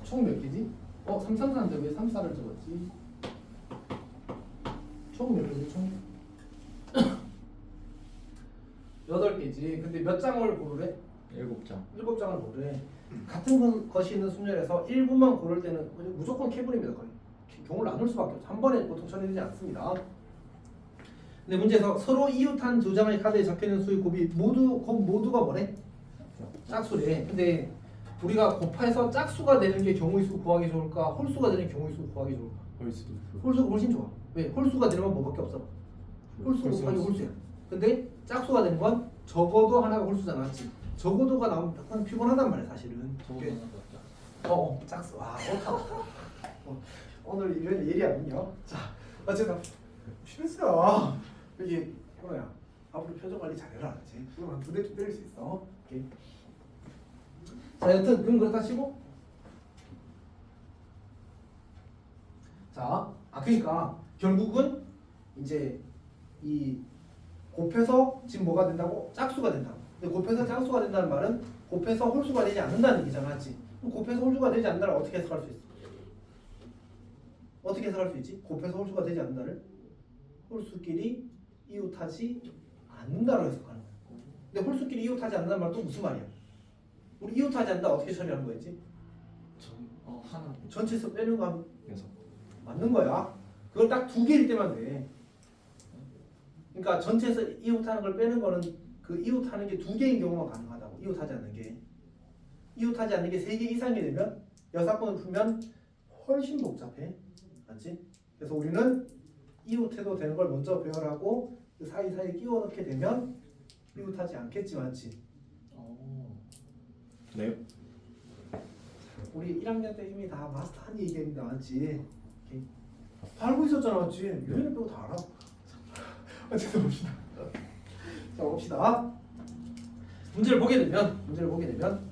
총 몇 개지? 3, 3, 4인데 왜 3, 4를 적었지? 총 몇 개지? 총 8개지. 근데 몇 장을 고르래? 7장. 7장을 고르래. 같은 것이 있는 순열에서 1부만 고를 때는 무조건 캐분입니다. 거의 경우를 나눌 수밖에 없어. 한 번에 보통 처리되지 않습니다. 근데 문제에서 서로 이웃한 두 장의 카드에 적혀있는 수의 곱이 모두가 뭐래? 짝수래. 근데 우리가 곱해서 짝수가 되는 게 경우의 수 구하기 좋을까? 홀수가 되는 경우의 수 구하기 좋을까? 홀수. 홀수가 훨씬 좋아. 왜? 홀수가 되는 건 뭐밖에 없어? 홀수 곱하기 홀수야. 근데 짝수가 되는 건 적어도 하나가 홀수잖아, 맞지? 적어도가 나오면 약간 피곤하단 말이야, 사실은. 저거 이게- 하나 더 짜. 짝수. 와, 좋다. 오늘 이런 예리 아니요? 자, 어쨌든 실수야. 여기 현호야, 앞으로 표정 관리 잘해라, 알지? 그럼 한 2대쯤 때릴 수 있어. 오케이. 자, 여튼 그럼 그렇다 치고. 자, 그러니까 결국은 이제 이 곱해서 지금 뭐가 된다고? 짝수가 된다고. 근데 곱해서 짝수가 된다는 말은 곱해서 홀수가 되지 않는다는 얘기잖아, 맞지? 그럼 곱해서 홀수가 되지 않는다를 어떻게 해석할 수 있어? 어떻게 해석할 수 있지? 곱해서 홀수가 되지 않는다를 홀수끼리 이웃하지 않는다로 해석하는 거야. 근데 홀수끼리 이웃하지 않는다는 말은 또 무슨 말이야? 우리 이웃하지 않는다 어떻게 처리하는 거였지? 하나. 전체에서 빼는 거 하면 6. 맞는 거야. 그걸 딱 2개일 때만 돼. 그러니까 전체에서 이웃하는 걸 빼는 거는 그 이웃하는 게 2개인 경우만 가능하다고. 이웃하지 않는 게. 이웃하지 않는 게 3개 이상이 되면 여사건을 풀면 훨씬 복잡해. 맞지? 그래서 우리는 이웃해도 되는 걸 먼저 배열하고 그 사이사이에 끼워 넣게 되면 이웃하지 않겠지, 맞지? 네. 우리 1학년 때 이미 다 마스터한 얘기인데 맞지? 오케이. 다 알고 있었잖아, 맞지? 유현이 빼고 다 알아. 어쨌든 봅시다. 자, 봅시다. 문제를 보게 되면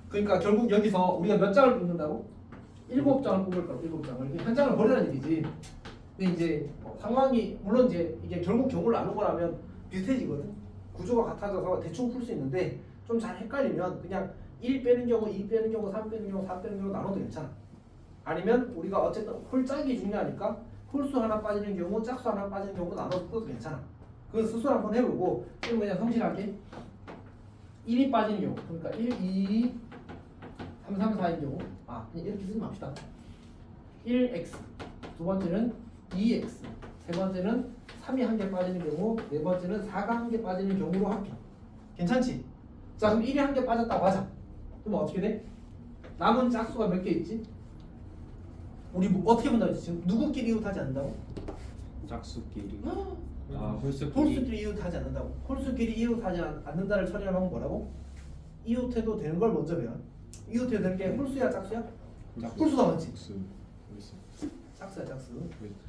그러니까 결국 여기서 우리가 몇 장을 뽑는다고? 7장을 뽑을 거라고. 7장을. 한 장을 버리라는 얘기지. 근데 이제 상황이 물론 이제 이게 결국 경우를 나눈 거라면 비슷해지거든. 구조가 같아져서 대충 풀 수 있는데 좀 잘 헷갈리면 그냥 1 빼는 경우, 2 빼는 경우, 3 빼는 경우, 4 빼는 경우 나눠도 괜찮아. 아니면 우리가 어쨌든 홀짝이 중요하니까 홀수 하나 빠지는 경우, 짝수 하나 빠지는 경우 나눠도 써도 괜찮아. 그건 스스로 한번 해보고 지금 그냥 성실하게 1이 빠지는 경우, 그러니까 1, 2, 3, 3, 4인 경우, 그냥 이렇게 쓰지 맙시다. 1x, 두 번째는 2x, 세 번째는 3이 한 개 빠지는 경우, 네 번째는 4가 한 개 빠지는 경우로 합해. 괜찮지? 자, 그럼 1이 한 개 빠졌다고 하자. 그럼 어떻게 돼? 남은 짝수가 몇 개 있지? 우리 뭐 어떻게 본다고 했지? 지금 누구끼리 이웃하지 않는다고? 짝수끼리. 홀수끼리. 홀수끼리 이웃하지 않는다고. 홀수끼리 이웃하지 않는다를 처리하는 방법은 뭐라고? 이웃해도 되는 걸 먼저 배워. 이웃해도 되는 게 홀수야, 짝수야? 홀수가 맞지? 홀수. 짝수야, 짝수.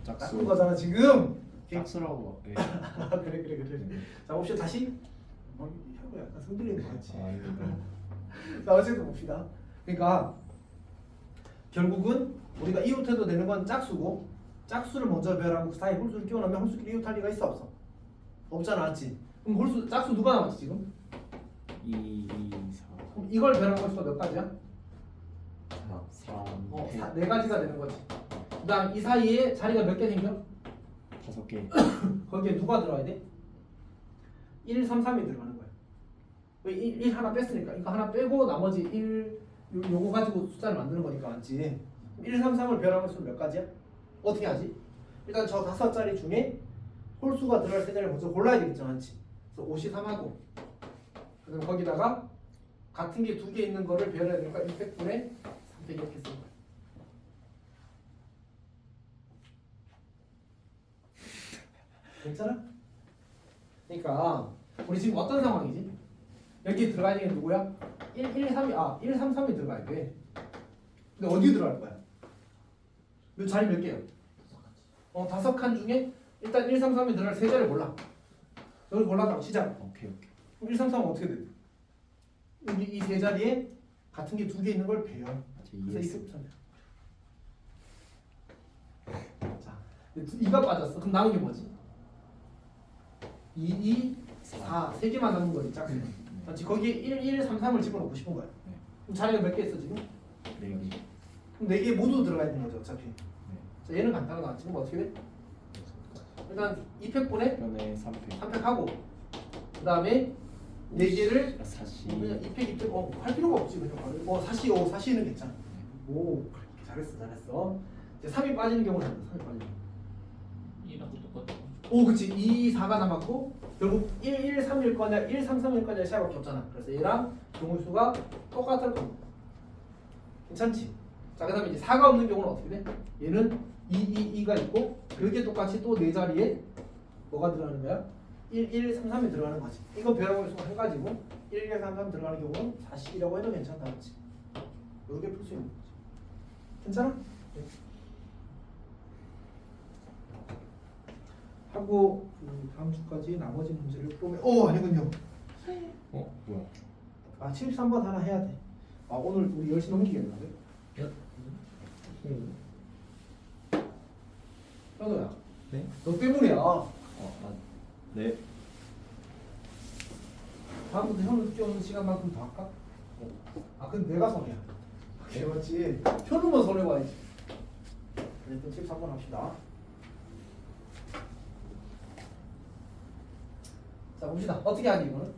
짝수. 짝수인 거잖아 지금. 짝수라고. 예. 그래. 자, 봅시다 다시. 혀가 약간 흔들리는 거 같지. 아닙니다. 자, 어쨌든 봅시다. 그러니까 결국은 우리가 이웃해도 되는 건 짝수고, 짝수를 먼저 배열하고 그 사이에 홀수를 끼워넣으면 홀수끼리 이웃할 리가 있어 없어? 없잖아, 맞지? 그럼 홀수 짝수 누가 남았지 지금? 2, 4. 그럼 이걸 배열한 홀수가 몇 가지야? 3. 네 가지가 되는 거지. 그다음 이 사이에 자리가 몇 개 생겨? 5개. 거기에 누가 들어가야 돼? 1, 3, 3이 들어가는 거야. 왜 1 하나 뺐으니까 이거 하나 빼고 나머지 1 요거 가지고 숫자를 만드는 거니까 맞지? 1, 3, 3을 배열한 홀수는 몇 가지야? 어떻게 하지? 일단 저 5자리 중에 홀수가 들어갈 세 자리를 먼저 골라야 되겠죠, 맞지? 그래서 53하고 그다음 거기다가 같은 게 2개 있는 거를 배열해야 되니까 600분의 300 이렇게 쓰는 거야. 괜찮아? 그러니까 우리 지금 어떤 상황이지? 여기 들어가야 되는 게 누구야? 1, 3이 1, 3, 3이 들어가야 돼. 근데 어디 들어갈 거야? 몇 자리 몇 개요? 5칸 중에 일단 1, 3, 3이 들어갈 세 자리 골라. 여기 골랐다고 시작. 오케이. 그럼 1, 3, 3은 어떻게 돼? 여기 이 세 자리에 같은 게 2개 있는 걸 배열. 그래서 이렇게 붙였네. 자, 2가 빠졌어. 그럼 남은 게 뭐지? 2, 2, 4. 세 개만 남은 거지, 짝수. 맞지? 거기에 1, 1, 3, 3을 집어넣고 싶은 거야. 그럼 자리가 몇 개 있어 지금? 4개. 그럼 4개 모두 들어가 있는 거죠, 어차피. 자, 얘는 간단하다. 지금 어떻게 돼? 일단 2팩분에 편에 3팩. 3팩하고 그 다음에 4개를 4시. 그냥 2팩 2팩 할 필요가 없지. 그냥 바로 4시는 괜찮아. 오, 잘했어. 이제 3이 빠지는 경우는 3이 빠지는 2라고 똑같아. 오, 그치. 2, 4가 남았고 결국 1, 1, 3일 거냐 1, 3, 3일 거냐 차이밖에 없잖아. 그래서 얘랑 경우수가 똑같을 겁니다. 괜찮지? 자, 그 다음에 이제 4가 없는 경우는 어떻게 돼? 얘는 2, 2가 있고 그렇게 똑같이 또 네 자리에 뭐가 들어가는 거야? 1, 1, 3, 3이 들어가는 거지. 이거 배워볼 수가 한 가지고 1, 1, 3, 3 들어가는 경우는 40이라고 해도 괜찮다, 그렇지? 이렇게 풀 수 있는 거지. 괜찮아? 네. 하고 다음 주까지 나머지 문제를 보면 아니군요. 뭐야? 73번 하나 해야 돼. 오늘 우리 10시 넘기겠는데? 현우야. 네? 너 때문이야. 네. 다음부터 현우 늦게 오는 시간만큼 더 할까? 근데 내가 손해야. 그래 맞지? 현우만 손해봐야지. 일단 73번 합시다. 자, 봅시다. 어떻게 하지 이거는?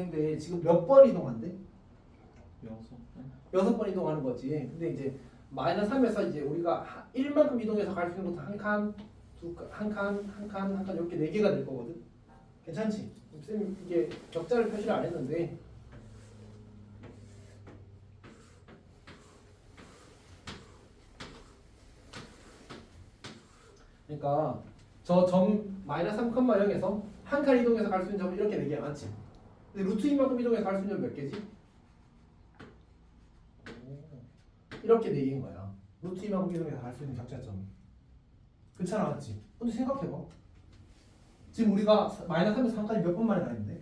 근데 지금 몇 번 이동한대? 여섯 번? 6번 이동하는 거지. 근데 이제 마이너스 3에서 이제 우리가 1만큼 이동해서 갈 수 있는 것도 한 칸, 한 칸 이렇게 4개가 될 거거든. 괜찮지? 쌤 이게 격자를 표시를 안 했는데 그러니까 저 점 마이너스 3,0에서 한 칸 이동해서 갈 수 있는 점은 이렇게 4개가 많지. 근데 루트 2만큼 이동해서 갈 수 있는 점몇 개지? 이렇게 4개인 거야. 루트 2만큼 이동해서 갈 수 있는 격자점이. 그렇잖아, 맞지? 근데 생각해봐. 지금 우리가 마이너스 3에서 3까지 몇 번 만에 가 있는데?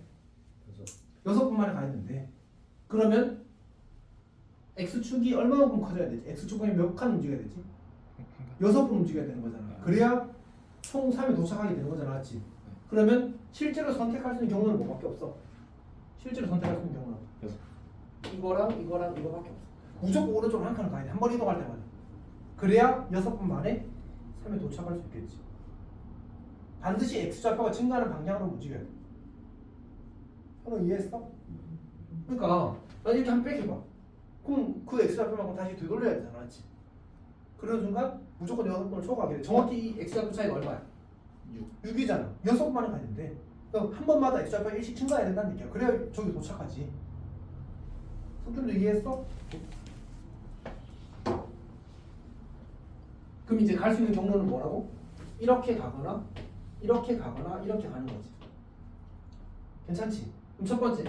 6번 만에 가 있는데 그러면 x축이 얼마만큼 커져야 되지? x축분이 몇 칸 움직여야 되지? 6번 움직여야 되는 거잖아. 그래야 총 3에 도착하게 되는 거잖아, 맞지? 그러면 실제로 선택할 수 있는 경우는 뭐밖에 없어? 실제로 선택할 수 있는 경우는 이거랑 이거밖에 없어. 무조건 오른쪽으로 한 칸을 가야 돼. 한 번 이동할 때마다. 그래야 6번 만에 3에 도착할 수 있겠지. 반드시 x좌표가 증가하는 방향으로 움직여야 돼. 너 이해했어? 그러니까 난 이렇게 한 번 빼줘봐. 그럼 그 x좌표만큼 다시 되돌려야 되잖아, 맞지? 그런 순간 무조건 6번을 초과하게 돼. 정확히 이 x좌표 차이가 얼마야? 6이잖아. 6번 만에 가야 되는데 그럼 한 번마다 x좌표가 1씩 증가해야 된다는 얘기야. 그래야 저기 도착하지. 성준도 이해했어? 그럼 이제 갈 수 있는 경로는 뭐라고? 이렇게 가거나 이렇게 가거나 이렇게 가는 거지. 괜찮지? 그럼 첫 번째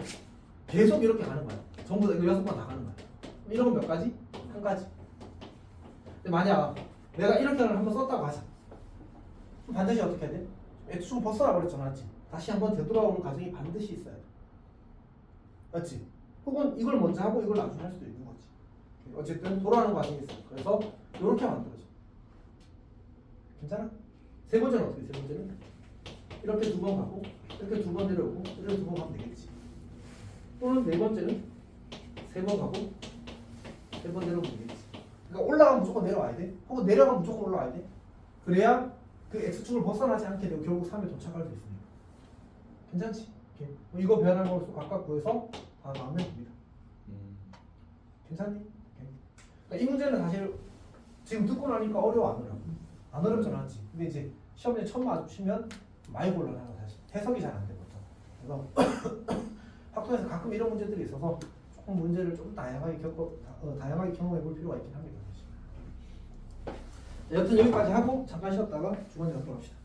계속 이렇게 가는 거야. 전부 다 이거 6번 다 가는 거야. 그럼 이런 건 몇 가지? 한 가지. 근데 만약 내가 이렇게 한번 썼다고 하자. 그럼 반드시 어떻게 해야 돼? x축 벗어나 버렸잖아, 맞지? 다시 한번 되돌아오는 과정이 반드시 있어야 돼. 맞지? 혹은 이걸 먼저 하고 이걸 나중에 할 수도 있는 거지. 어쨌든 돌아오는 과정이 있어. 그래서 이렇게 만들어져. 괜찮아? 세 번째는 어떻게 돼? 세 번째는 이렇게 2번 가고 이렇게 2번 내려오고 이렇게 2번 가면 되겠지. 또는 네 번째는 3번 가고 3번 내려오면 되겠지. 그러니까 올라가면 무조건 내려와야 돼. 혹은 내려가면 무조건 올라와야 돼. 그래야 그 x축을 벗어나지 않게 되고 결국 3에 도착할 수 있으니까. 괜찮지? 오케이. 이거 배열한 걸 각각 구해서 다 나오면 됩니다. 괜찮니? 오케이. 그러니까 이 문제는 사실 지금 듣고 나니까 어려워 안 어려워? 안 어렵진 않지. 근데 이제 시험에 처음 마주치면 많이 곤란하고 사실 해석이 잘 안 되거든. 그래서 학교에서 가끔 이런 문제들이 있어서 조금 문제를 좀 다양하게 다양하게 경험해 볼 필요가 있긴 합니다. 여튼 여기까지 하고 잠깐 쉬었다가 두 번째 넘어갑시다.